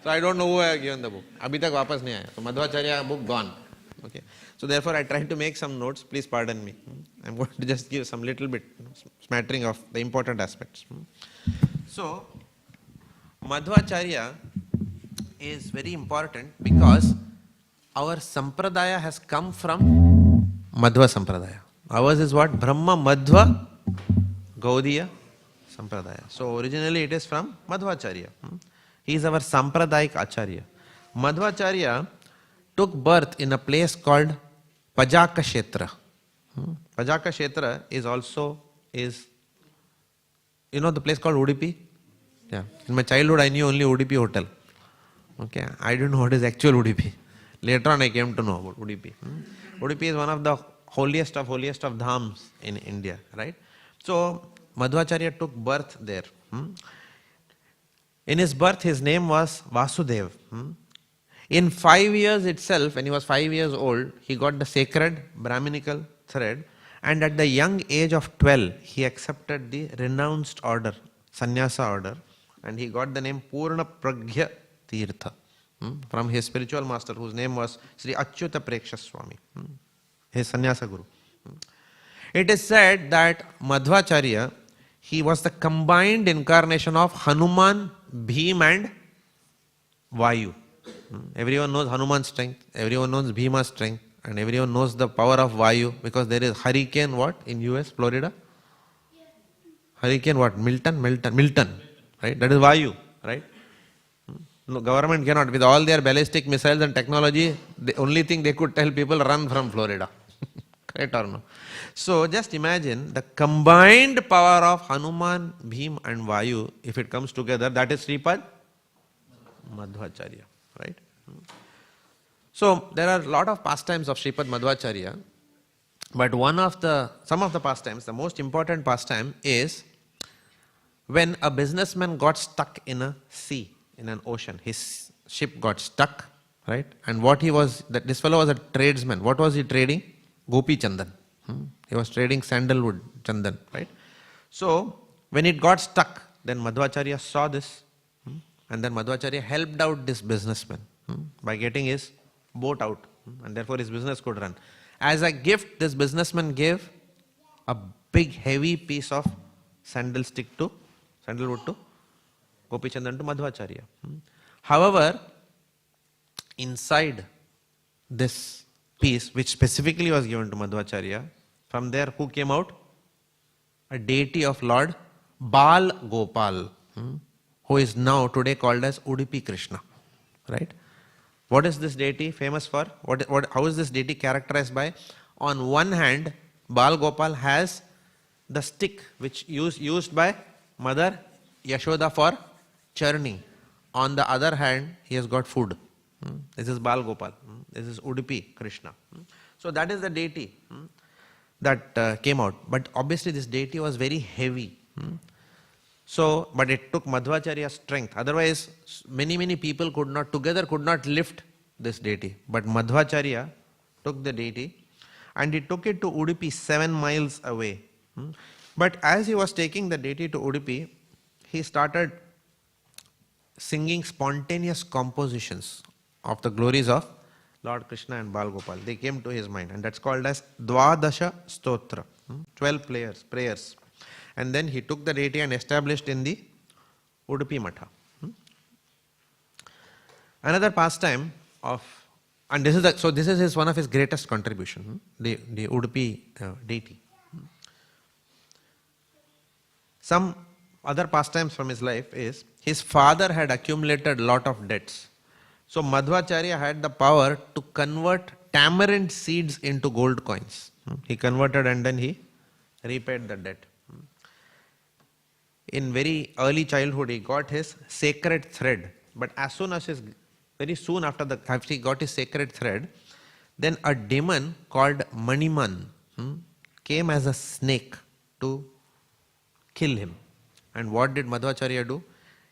So I don't know who I have given the book. Abhi tak wapas nahi aaya. So Madhvacharya book gone. Okay. So therefore I tried to make some notes. Please pardon me. I'm going to just give some little bit smattering of the important aspects. So Madhvacharya is very important because our sampradaya has come from Madhva Sampradaya. Ours is what? Brahma Madhva Gaudiya Sampradaya. So originally it is from Madhvacharya. He is our Sampradayic Acharya. Madhvacharya took birth in a place called Pajaka Kshetra. Pajaka Kshetra is also, you know the place called Udupi? Yeah. In my childhood I knew only Udupi hotel. Okay. I didn't know what is actual Udupi. Later on I came to know about Udupi. Udupi is one of the holiest of dhams in India, right? So Madhvacharya took birth there. In his birth his name was Vasudev. In 5 years itself, when he was 5 years old, he got the sacred Brahminical thread, and at the young age of 12 he accepted the renounced order, Sannyasa order, and he got the name Purna Pragya Tirtha from his spiritual master, whose name was Sri Achyuta Preksha Swami, his sannyasa guru. It is said that Madhvacharya, he was the combined incarnation of Hanuman, Bhim and Vayu. Everyone knows Hanuman's strength, everyone knows Bhima's strength, and everyone knows the power of Vayu because there is hurricane what in US, Florida? Hurricane what? Milton, right? That is Vayu, right? No, government cannot. With all their ballistic missiles and technology, the only thing they could tell people, run from Florida. Correct or no? So just imagine the combined power of Hanuman, Bhim and Vayu, if it comes together, that is Śrīmad Madhvacharya, right? So there are a lot of pastimes of Śrīmad Madhvacharya, but some of the pastimes, the most important pastime is when a businessman got stuck in a sea, in an ocean. His ship got stuck, right? And this fellow was a tradesman. What was he trading? Gopi Chandan. He was trading sandalwood Chandan, right? So when it got stuck, then Madhvacharya saw this, and then Madhvacharya helped out this businessman by getting his boat out, and therefore his business could run. As a gift, this businessman gave a big heavy piece of sandalwood to Gopi Chandan to Madhvacharya. However, inside this piece, which specifically was given to Madhvacharya, from there who came out? A deity of Lord Bal Gopal, who is now today called as Udupi Krishna, right? What is this deity famous for? How is this deity characterized by? On one hand, Bal Gopal has the stick which used by Mother Yashoda for churning. On the other hand, he has got food. This is Bal Gopal. This is Udupi Krishna. So that is the deity that came out. But obviously this deity was very heavy. So, but it took Madhvacharya's strength. Otherwise, many people could not lift this deity. But Madhvacharya took the deity and he took it to Udupi 7 miles away. But as he was taking the deity to Udupi, he started singing spontaneous compositions of the glories of Lord Krishna and Bal Gopal. They came to his mind, and that's called as Dvadasha Stotra, 12 prayers. And then he took the deity and established in the Udupi Matha. Another pastime of, and this is one of his greatest contribution, the Udupi deity. Some other pastimes from his life is, his father had accumulated lot of debts, So Madhvacharya had the power to convert tamarind seeds into gold coins. He converted and then he repaid the debt. In very early childhood, he got his sacred thread. But as soon as very soon after he got his sacred thread, then a demon called Maniman came as a snake to kill him. And what did Madhvacharya do?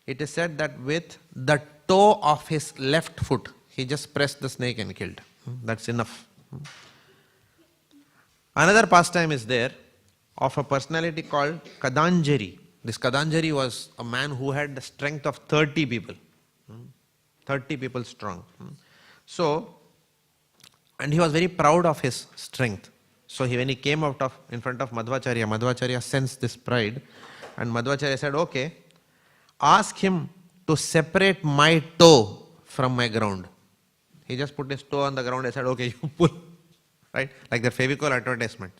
It is said that with the toe of his left foot, he just pressed the snake and killed. That's enough. Another pastime is there of a personality called Kadanjari. This Kadanjari was a man who had the strength of 30 people. 30 people strong. So, and he was very proud of his strength. So when he came in front of Madhvacharya, Madhvacharya sensed this pride, and Madhvacharya said, okay, ask him to separate my toe from my ground. He just put his toe on the ground and said, okay, you pull. Right? Like the Fevicol advertisement.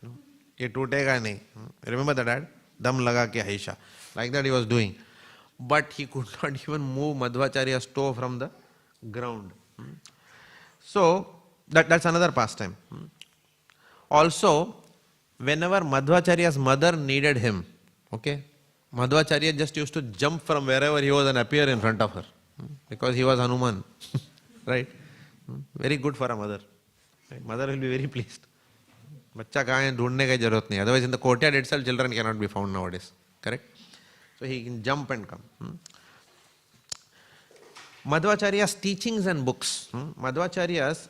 Ye tootega nahi. Remember that ad? Dam laga ke haisha. Like that he was doing. But he could not even move Madhvacharya's toe from the ground. So, that's another pastime. Also, whenever Madhvacharya's mother needed him, okay, Madhvacharya just used to jump from wherever he was and appear in front of her. Because he was Hanuman. Right? Very good for a mother. Right? Mother will be very pleased. Bachcha kahan hai, dhoondne ki zarurat nahi. Otherwise in the courtyard itself children cannot be found nowadays. Correct? So he can jump and come. Madhvacharya's teachings and books. Madhvacharya's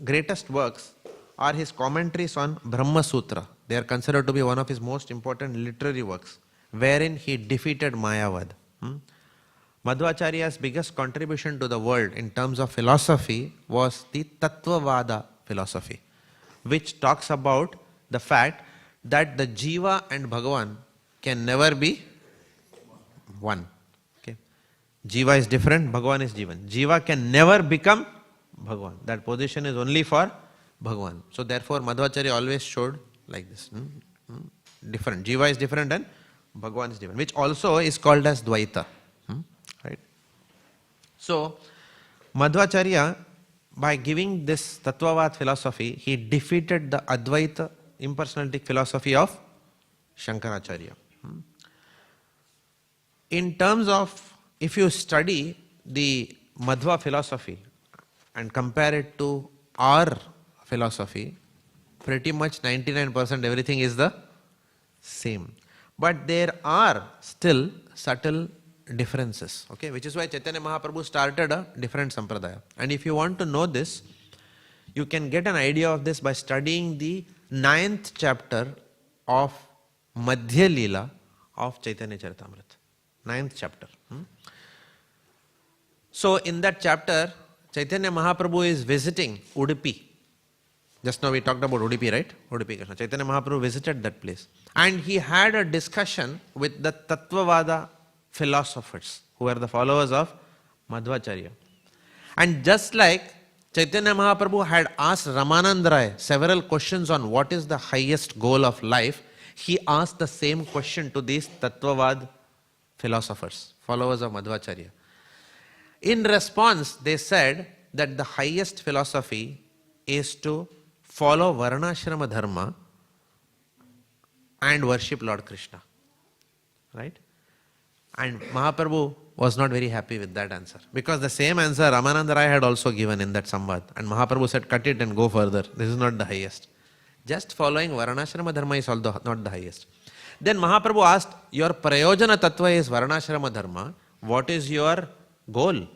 greatest works are his commentaries on Brahma Sutra. They are considered to be one of his most important literary works, wherein he defeated Mayavad. Madhvacharya's biggest contribution to the world in terms of philosophy was the Tattvavada philosophy, which talks about the fact that the Jiva and Bhagavan can never be one. Okay? Jiva is different, Bhagavan is Jivan. Jiva can never become Bhagavan. That position is only for Bhagavan. So therefore Madhvacharya always showed like this. Different. Jiva is different and Bhagavan is different, which also is called as Dvaita. Right? So Madhvacharya, by giving this Tattvavad philosophy, he defeated the Advaita impersonalistic philosophy of Shankaracharya. In terms of, if you study the Madhva philosophy and compare it to our philosophy, pretty much 99% everything is the same. But there are still subtle differences, okay, which is why Chaitanya Mahaprabhu started a different sampradaya. And if you want to know this, you can get an idea of this by studying the 9th chapter of Madhya Leela of Chaitanya Charitamrita. 9th chapter. So in that chapter, Chaitanya Mahaprabhu is visiting Udupi. Just now we talked about Udupi, right? Udupi Krishna. Chaitanya Mahaprabhu visited that place. And he had a discussion with the Tattvavada philosophers, who were the followers of Madhvacharya. And just like Chaitanya Mahaprabhu had asked Ramananda Rai several questions on what is the highest goal of life, he asked the same question to these Tattvavad philosophers, followers of Madhvacharya. In response, they said that the highest philosophy is to follow Varnashrama Dharma and worship Lord Krishna. Right? And Mahaprabhu was not very happy with that answer, because the same answer Ramananda Rai had also given in that Samvad, and Mahaprabhu said, cut it and go further. This is not the highest. Just following Varnashrama Dharma is also not the highest. Then Mahaprabhu asked, your Prayojana Tattva is Varnashrama Dharma. What is your goal?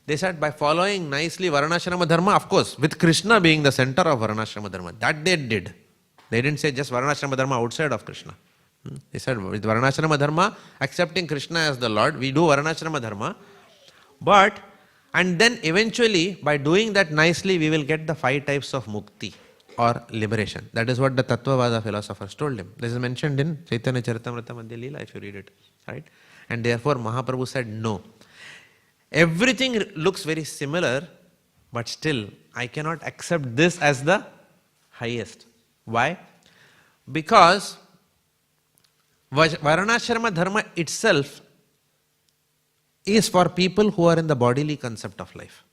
They said, by following nicely Varnashrama Dharma, of course, with Krishna being the center of Varnashrama Dharma. That they did. They didn't say just Varnashrama Dharma outside of Krishna. They said, with Varnashrama Dharma, accepting Krishna as the Lord, we do Varnashrama Dharma. But, and then eventually, by doing that nicely, we will get the 5 types of mukti, or liberation. That is what the Tattvavada philosophers told him. This is mentioned in Chaitanya Charitamrita Madhya Leela, if you read it. Right? And therefore, Mahaprabhu said, no. Everything looks very similar, but still, I cannot accept this as the highest. Why? Because Varnashrama Dharma itself is for people who are in the bodily concept of life.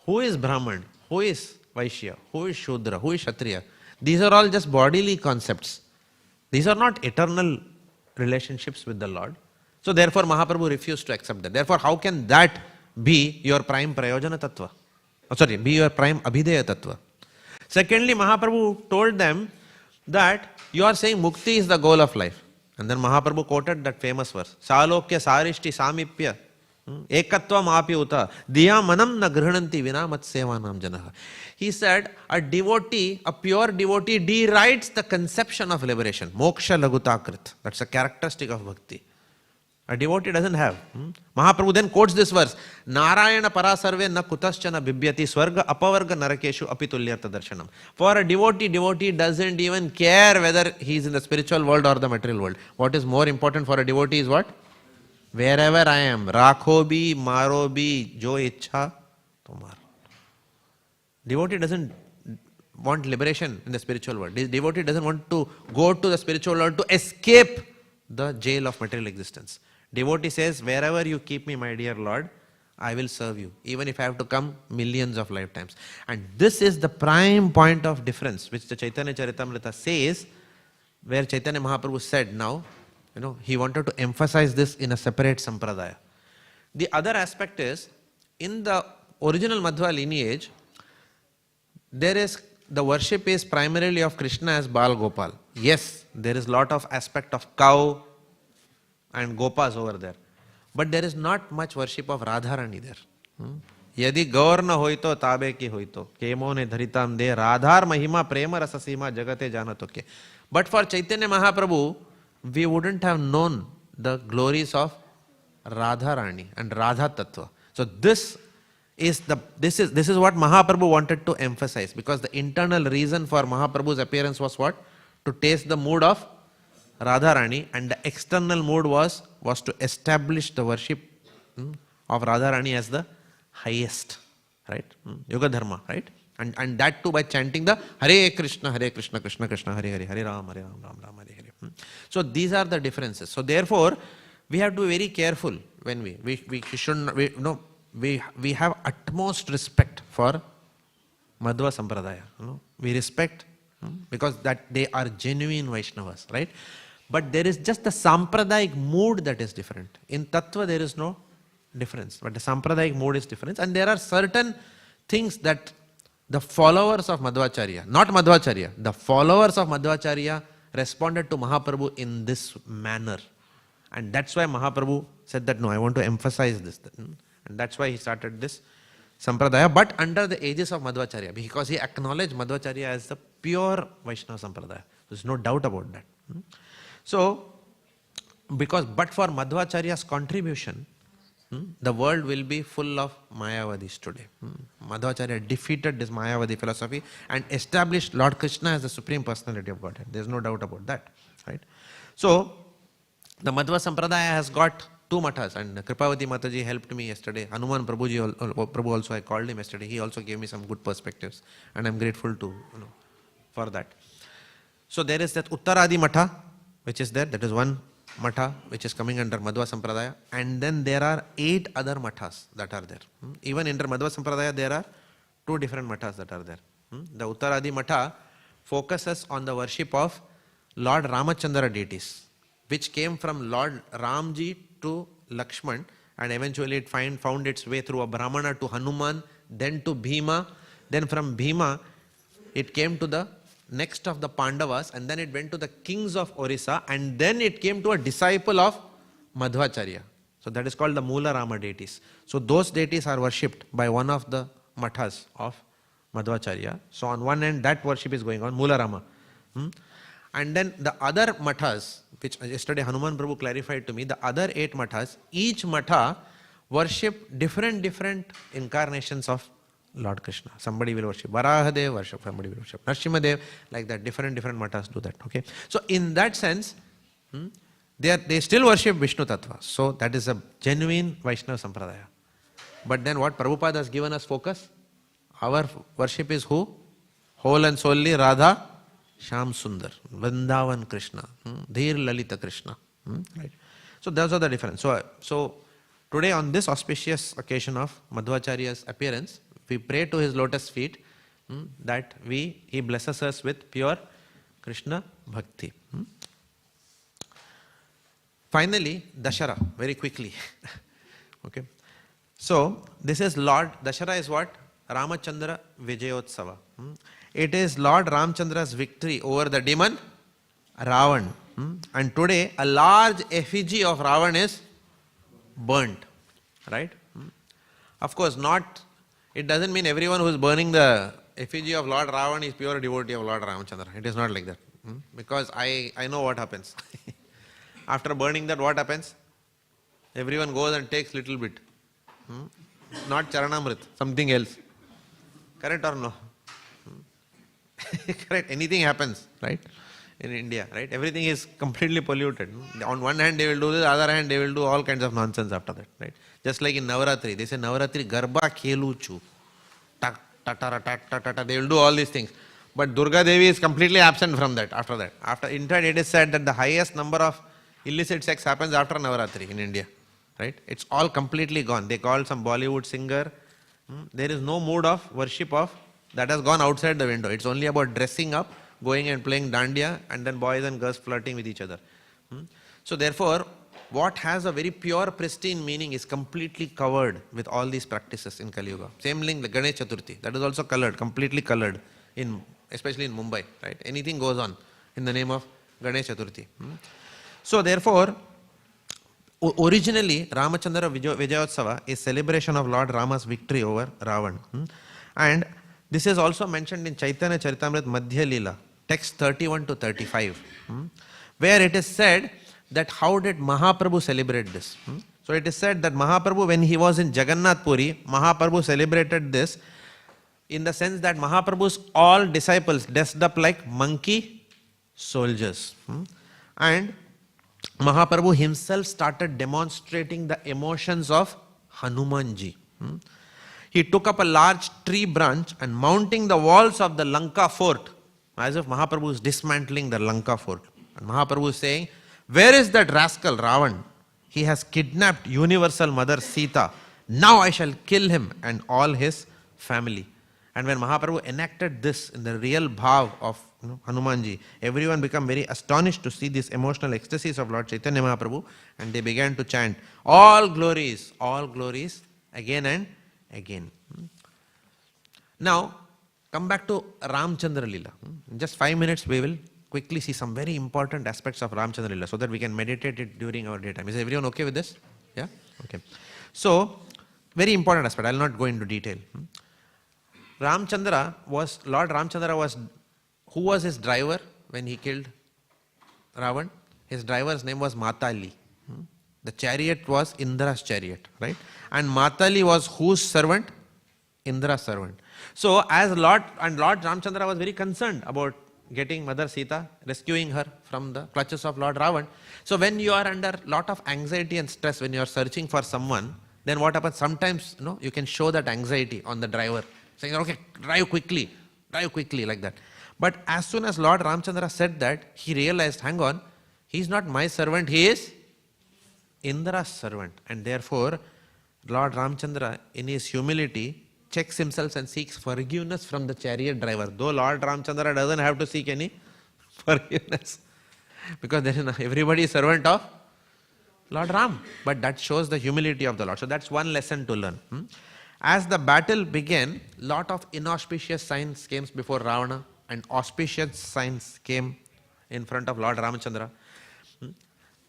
Who is Brahman? Who is Vaishya? Who is Shudra? Who is Kshatriya? These are all just bodily concepts. These are not eternal relationships with the Lord. So therefore Mahaprabhu refused to accept that. Therefore, how can that be your prime prayojana tattva? Be your prime abhideya tattva? Secondly, Mahaprabhu told them that you are saying mukti is the goal of life. And then Mahaprabhu quoted that famous verse, Salokya sarishti samipya ekatvam api uta diya manam na grihananti vina mat sevanam janaha. He said, a devotee, a pure devotee derides the conception of liberation. Moksha lagutakrit. That's a characteristic of bhakti. A devotee doesn't have. Mahaprabhu then quotes this verse, Narayana parasarve na kutaschana bibhyati swarga apavarga narakeshu apitulyartha darshanam. For a devotee doesn't even care whether he is in the spiritual world or the material world. What is more important for a devotee is what? Wherever I am, rakho bhi, maro bhi, jo ichha tomar. Devotee doesn't want liberation in the spiritual world. Devotee doesn't want to go to the spiritual world to escape the jail of material existence. Devotee says, wherever you keep me, my dear Lord, I will serve you, even if I have to come millions of lifetimes. And this is the prime point of difference, which the Chaitanya Charitamrita says, where Chaitanya Mahaprabhu said now, he wanted to emphasize this in a separate sampradaya. The other aspect is, in the original Madhva lineage, the worship is primarily of Krishna as Bal Gopal. Yes, there is lot of aspect of cow and Gopas over there. But there is not much worship of Radharani there. Yadi gaurna hoito tabe ki hoito, kemone dharitam de Radhar mahima prema rasasima jagate janatoke. But for Chaitanya Mahaprabhu, we wouldn't have known the glories of Radharani and Radha Tattva. So this is what Mahaprabhu wanted to emphasize, because the internal reason for Mahaprabhu's appearance was what? To taste the mood of Radharani, and the external mood was to establish the worship of Radharani as the highest, right? Yoga Dharma, right? And that too by chanting the Hare Krishna, Krishna Krishna, Hare Hare, Hare Ram, Ram Ram, Hare Hare. So these are the differences. So therefore, we have to be very careful when we shouldn't, we have utmost respect for Madhva Sampradaya. We respect because that they are genuine Vaishnavas, right? But there is just the Sampradayic mood that is different. In Tattva there is no difference, but the Sampradayic mood is different. And there are certain things that the followers of Madhvacharya, not Madhvacharya, the followers of Madhvacharya responded to Mahaprabhu in this manner. And that's why Mahaprabhu said that, no, I want to emphasize this. And that's why he started this Sampradaya, but under the aegis of Madhvacharya, because he acknowledged Madhvacharya as the pure Vaishnava Sampradaya. There's no doubt about that. So, but for Madhvacharya's contribution, the world will be full of Mayavadis today. Madhvacharya defeated this Mayavadi philosophy and established Lord Krishna as the Supreme Personality of Godhead. There's no doubt about that, right? So, the Madhva Sampradaya has got two mathas, and Kripavati Mataji helped me yesterday. Hanuman Prabhu also, I called him yesterday. He also gave me some good perspectives, and I'm grateful to for that. So there is that Uttaradi Matha, which is there. That is one Matha which is coming under Madhva Sampradaya, and then there are 8 other Mathas that are there. Even under Madhva Sampradaya there are 2 different Mathas that are there. The Uttaradi Matha focuses on the worship of Lord Ramachandra deities, which came from Lord Ramji to Lakshman, and eventually it found its way through a Brahmana to Hanuman, then to Bhima, then from Bhima it came to the next of the Pandavas, and then it went to the kings of Orissa, and then it came to a disciple of Madhvacharya. So that is called the Moola Rama deities. So those deities are worshipped by one of the mathas of Madhvacharya. So on one end that worship is going on, Moola Rama. And then the other mathas, which yesterday Hanuman Prabhu clarified to me, the other 8 mathas, each matha worship different incarnations of Lord Krishna. Somebody will worship Varahadev, worship somebody will worship Nrsimhadev, like that different mathas do that. Okay. So in that sense, they still worship Vishnu Tattva. So that is a genuine Vaishnava Sampradaya. But then what Prabhupada has given us focus? Our worship is who? Whole and solely Radha Shyam Sundar, Vrindavan Krishna, Dhir Lalita Krishna. Right. So those are the difference. So today on this auspicious occasion of Madhvacharya's appearance, We pray to his lotus feet, that he blesses us with pure Krishna bhakti. Finally, Dashara, very quickly. Okay. So, this is Lord, Dashara is what? Ramachandra Vijayotsava. It is Lord Ramachandra's victory over the demon Ravan. And today, a large effigy of Ravan is burnt. Right? Of course, it doesn't mean everyone who is burning the effigy of Lord Ravan is pure devotee of Lord Ramachandra. It is not like that. Because I know what happens. After burning that, what happens? Everyone goes and takes little bit. Not Charanamrit, something else. Correct or no? Correct. Anything happens, right? In India, right? Everything is completely polluted. On one hand they will do this, other hand they will do all kinds of nonsense after that, right? Just like in Navaratri, they say Navaratri Garba Kheluchu. Tak, tatara, tak, tatata, they will do all these things. But Durga Devi is completely absent from that, after that. In fact, it is said that the highest number of illicit sex happens after Navaratri in India, right? It's all completely gone. They call some Bollywood singer. There is no mood of worship that has gone outside the window. It's only about dressing up, going and playing dandiya, and then boys and girls flirting with each other. So therefore, what has a very pure, pristine meaning is completely covered with all these practices in Kali Yuga. Same thing, the Ganesh Chaturthi, that is also colored, completely colored, especially in Mumbai, right? Anything goes on in the name of Ganesh Chaturthi. So therefore, originally Ramachandra Vijayotsava is celebration of Lord Rama's victory over Ravan. And this is also mentioned in Chaitanya Charitamrita Madhya Leela, text 31 to 35, where it is said that how did Mahaprabhu celebrate this? So it is said that Mahaprabhu, when he was in Jagannath Puri, Mahaprabhu celebrated this in the sense that Mahaprabhu's all disciples dressed up like monkey soldiers. And Mahaprabhu himself started demonstrating the emotions of Hanumanji. He took up a large tree branch and mounting the walls of the Lanka fort, as if Mahaprabhu is dismantling the Lanka fort. And Mahaprabhu is saying, where is that rascal Ravan? He has kidnapped universal mother Sita. Now I shall kill him and all his family. And when Mahaprabhu enacted this in the real bhav of Hanumanji, everyone became very astonished to see this emotional ecstasies of Lord Chaitanya Mahaprabhu, and they began to chant, all glories, again and again. Now, come back to Ramchandra Leela. In just 5 minutes, we will quickly see some very important aspects of Ramchandra Leela so that we can meditate it during our daytime. Is everyone okay with this? Yeah? Okay. So, very important aspect. I will not go into detail. Lord Ramchandra was, who was his driver when he killed Ravan? His driver's name was Matali. The chariot was Indra's chariot, right? And Matali was whose servant? Indra's servant. So as Lord Ramchandra was very concerned about getting Mother Sita, rescuing her from the clutches of Lord Ravan. So when you are under lot of anxiety and stress, when you are searching for someone, then what happens? Sometimes you can show that anxiety on the driver, saying, okay, drive quickly like that. But as soon as Lord Ramchandra said that, he realized, hang on, he is not my servant, he is Indra's servant. And therefore, Lord Ramchandra, in his humility, checks himself and seeks forgiveness from the chariot driver. Though Lord Ramchandra doesn't have to seek any forgiveness, because then everybody is servant of Lord Ram. But that shows the humility of the Lord. So that's one lesson to learn. As the battle began, lot of inauspicious signs came before Ravana, and auspicious signs came in front of Lord Ramchandra.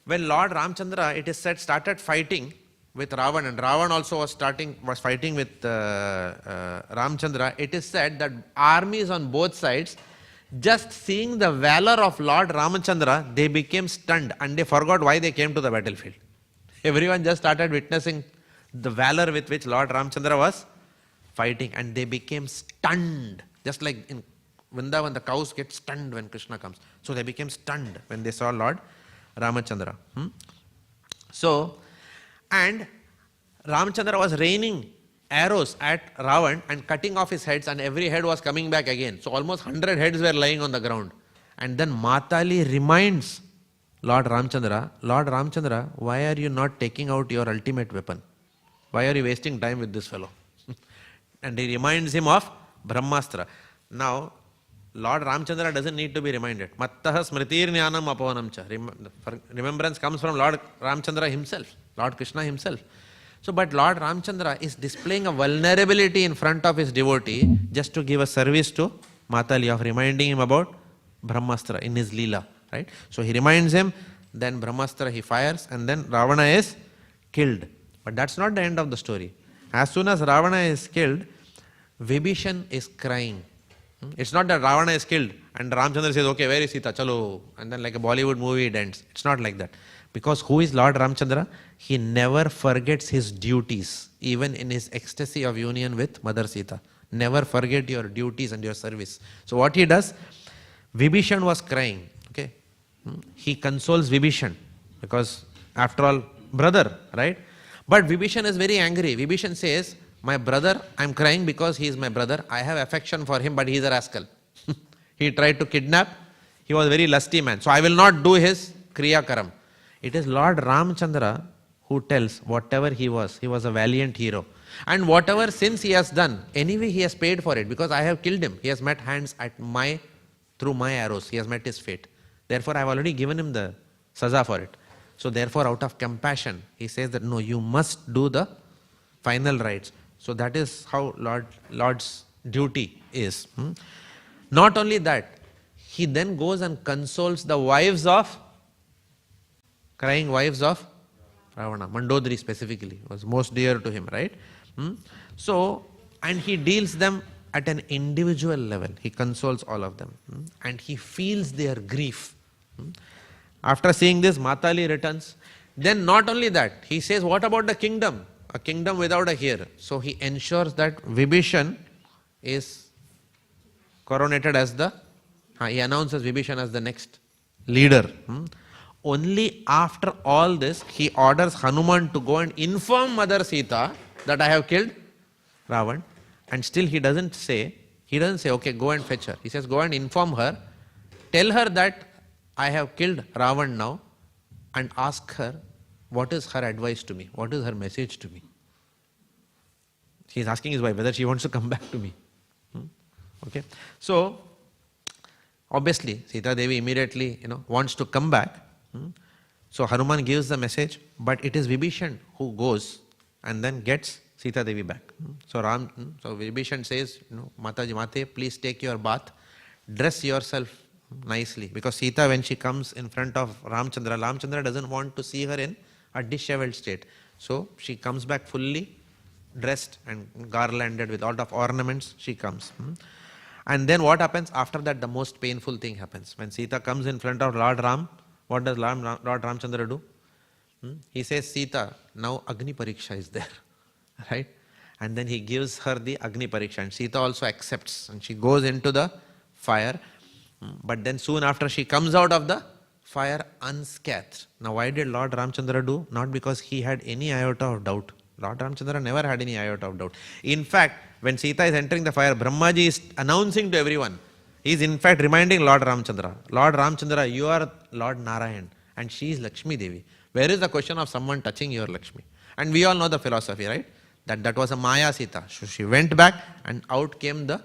When Lord Ramchandra, it is said, started fighting with Ravan, and Ravan also was fighting with Ramchandra, it is said that armies on both sides, just seeing the valor of Lord Ramchandra, they became stunned and they forgot why they came to the battlefield. Everyone just started witnessing the valor with which Lord Ramchandra was fighting, and they became stunned. Just like in Vrindavan, the cows get stunned when Krishna comes. So they became stunned when they saw Lord Ramachandra. So, and Ramchandra was raining arrows at Ravan and cutting off his heads, and every head was coming back again. So almost 100 heads were lying on the ground. And then Matali reminds Lord Ramchandra, why are you not taking out your ultimate weapon? Why are you wasting time with this fellow? And he reminds him of Brahmastra. Now, Lord Ramchandra doesn't need to be reminded. Mattaha smritir jnanam apavanam cha. Remembrance comes from Lord Ramchandra himself, Lord Krishna himself. So, but Lord Ramchandra is displaying a vulnerability in front of his devotee just to give a service to Matali of reminding him about Brahmastra in his Leela. Right? So he reminds him, then Brahmastra he fires, and then Ravana is killed. But that's not the end of the story. As soon as Ravana is killed, Vibhishan is crying. It's not that Ravana is killed and Ramchandra says, okay, where is Sita? Chalo. And then like a Bollywood movie it ends. It's not like that. Because who is Lord Ramchandra? He never forgets his duties, even in his ecstasy of union with Mother Sita. Never forget your duties and your service. So what he does, Vibhishan was crying. Okay, he consoles Vibhishan because after all, brother, right? But Vibhishan is very angry. Vibhishan says, my brother, I'm crying because he is my brother. I have affection for him, but he is a rascal. He tried to kidnap. He was a very lusty man. So I will not do his Kriya Karam. It is Lord Ramchandra who tells whatever he was a valiant hero. And whatever sins he has done, anyway he has paid for it because I have killed him. He has met hands at through my arrows. He has met his fate. Therefore I have already given him the saza for it. So therefore out of compassion, he says that no, you must do the final rites. So that is how Lord's duty is. Not only that, he then goes and consoles the crying wives of Ravana. Mandodari specifically was most dear to him, right? So, and he deals them at an individual level. He consoles all of them. And he feels their grief. After seeing this, Matali returns. Then not only that, he says, what about the kingdom? A kingdom without a heir. So he ensures that Vibhishan is coronated as he announces Vibhishan as the next leader. Only after all this, he orders Hanuman to go and inform Mother Sita that I have killed Ravan. And still he doesn't say, okay, go and fetch her. He says, go and inform her, tell her that I have killed Ravan now, and ask her, what is her advice to me? What is her message to me? He is asking his wife whether she wants to come back to me. Okay. So, obviously, Sita Devi immediately, wants to come back. So Hanuman gives the message, but it is Vibhishan who goes and then gets Sita Devi back. So Vibhishan says, Mataji Mate, please take your bath, dress yourself nicely, because Sita, when she comes in front of Ramchandra doesn't want to see her in a disheveled state. So she comes back fully dressed and garlanded with all of ornaments, she comes. And then what happens? After that, the most painful thing happens. When Sita comes in front of Lord Ram, what does Lord Ramchandra do? He says, Sita, now Agni Pariksha is there. Right? And then he gives her the Agni Pariksha. And Sita also accepts. And she goes into the fire. But then soon after she comes out of the fire unscathed. Now why did Lord Ramchandra do? Not because he had any iota of doubt. Lord Ramchandra never had any iota of doubt. In fact, when Sita is entering the fire, Brahmaji is announcing to everyone. He is in fact reminding Lord Ramchandra, Lord Ramchandra, you are Lord Narayan and she is Lakshmi Devi. Where is the question of someone touching your Lakshmi? And we all know the philosophy, right? That was a Maya Sita. So she went back and out came the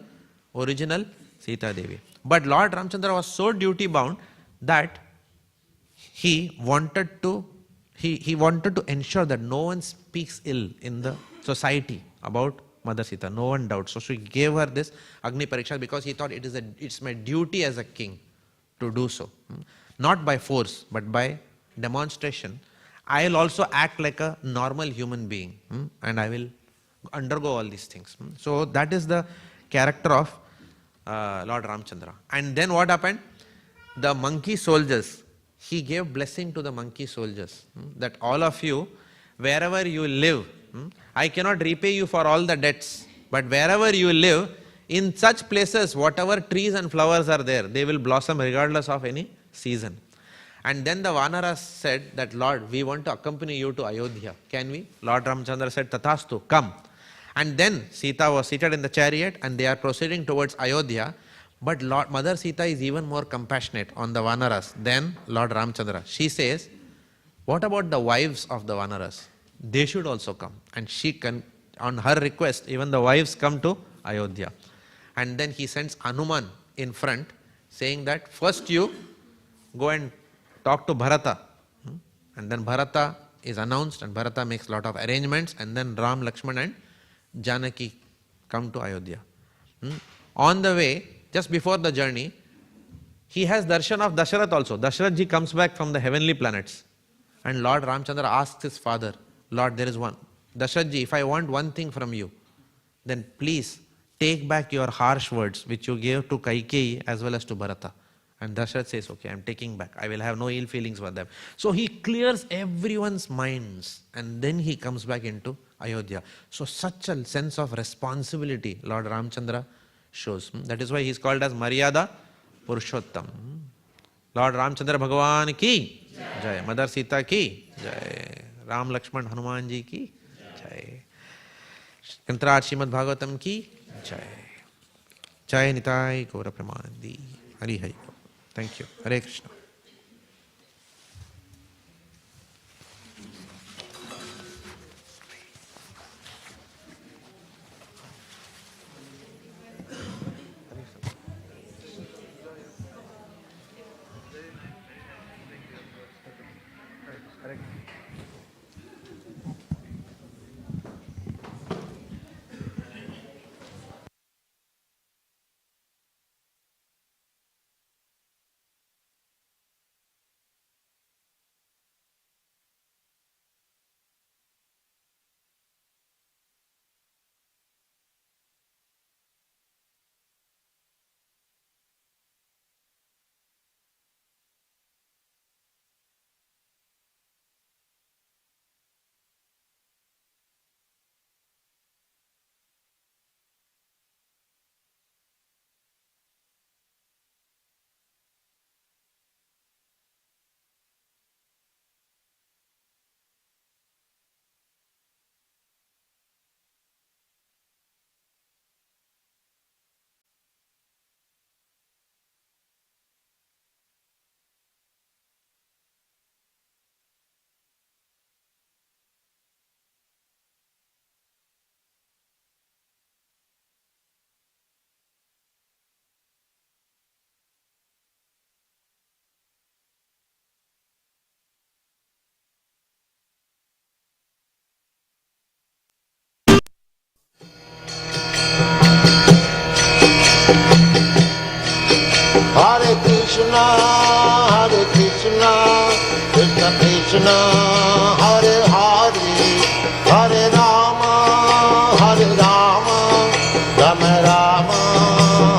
original Sita Devi. But Lord Ramchandra was so duty bound that he wanted to ensure that no one speaks ill in the society about Mother Sita. No one doubts. So he gave her this Agni Pariksha because he thought it's my duty as a king to do so. Not by force, but by demonstration. I will also act like a normal human being and I will undergo all these things. So that is the character of Lord Ramchandra. And then what happened? The monkey soldiers, he gave blessing to the monkey soldiers that all of you, wherever you live, I cannot repay you for all the debts, but wherever you live, in such places, whatever trees and flowers are there, they will blossom regardless of any season. And then the Vanaras said that, Lord, we want to accompany you to Ayodhya. Can we? Lord Ramchandra said, Tathastu, come. And then Sita was seated in the chariot and they are proceeding towards Ayodhya. But Mother Sita is even more compassionate on the Vanaras than Lord Ramchandra. She says, what about the wives of the Vanaras? They should also come. And she on her request, even the wives come to Ayodhya. And then he sends Hanuman in front, saying that first you go and talk to Bharata. And then Bharata is announced, and Bharata makes a lot of arrangements, and then Ram, Lakshman and Janaki come to Ayodhya. On the way, just before the journey, he has darshan of Dasharath also. Dasharath ji comes back from the heavenly planets. And Lord Ramchandra asks his father, Lord, there is one. Dasharath ji, if I want one thing from you, then please take back your harsh words which you gave to Kaikeyi as well as to Bharata. And Dasharath says, okay, I am taking back. I will have no ill feelings for them. So he clears everyone's minds and then he comes back into Ayodhya. So such a sense of responsibility Lord Ramchandra shows. That is why he is called as Maryada Purushottam. Lord Ramchandra Bhagavan ki Jai. Mother Sita ki Jai. Ram Lakshman Hanuman ji ki Jai. Śrīmad Bhāgavatam ki Jai. Jai Nitai Gaura Premanandi. Hari Hari. Thank you. Hare Krishna. Hare Krishna, Krishna Krishna, Hare Hare, Hare Rama, Rama Rama,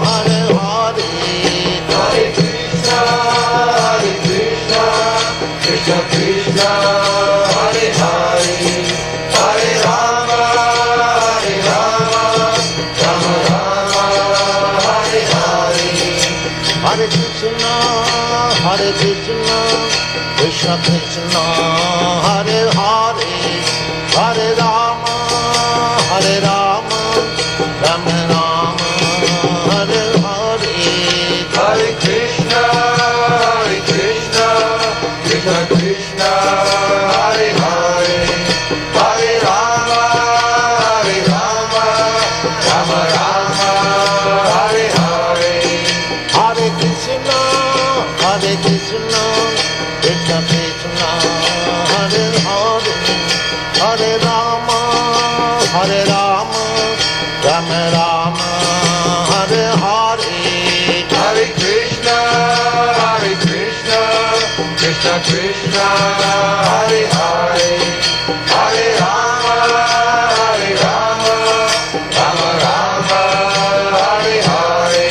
Hare Hare. Hare Krishna, Krishna Krishna, Hare Hare, Hare Rama, Rama Rama, Hare Hare. Hare Krishna, Krishna Krishna, Hare Hare, Hare Rama, Rama Rama, Hare Hare. Hare Krishna, Krishna Krishna, Hare Hare, Hare Rama, Rama Rama, Hare Hare. Hare Krishna, Krishna Krishna, Hare Hare, Hare Rama, Rama Rama, Hare Hare. Hare Krishna, Krishna Krishna, Hare Hare, Hare Rama, Rama Rama, Hare Hare.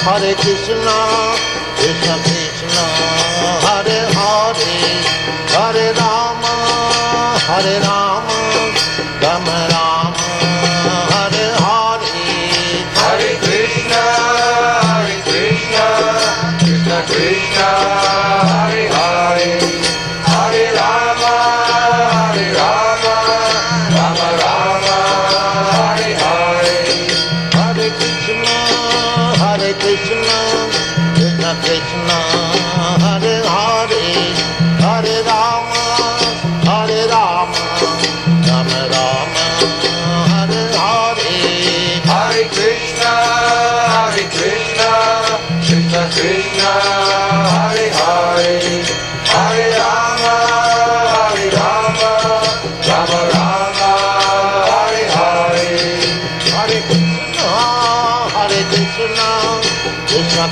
Hare Krishna, Krishna Krishna, Hare Hare, Hare Rama, Rama Rama, Hare Hare. Hare Krishna, Krishna Krishna, Hare Hare, Hare Rama, Rama Rama, Hare Hare. Hare Krishna, Hare Rama, Hare Rama, Rama Rama, Hare Hare, Hare Krishna, Krishna Krishna,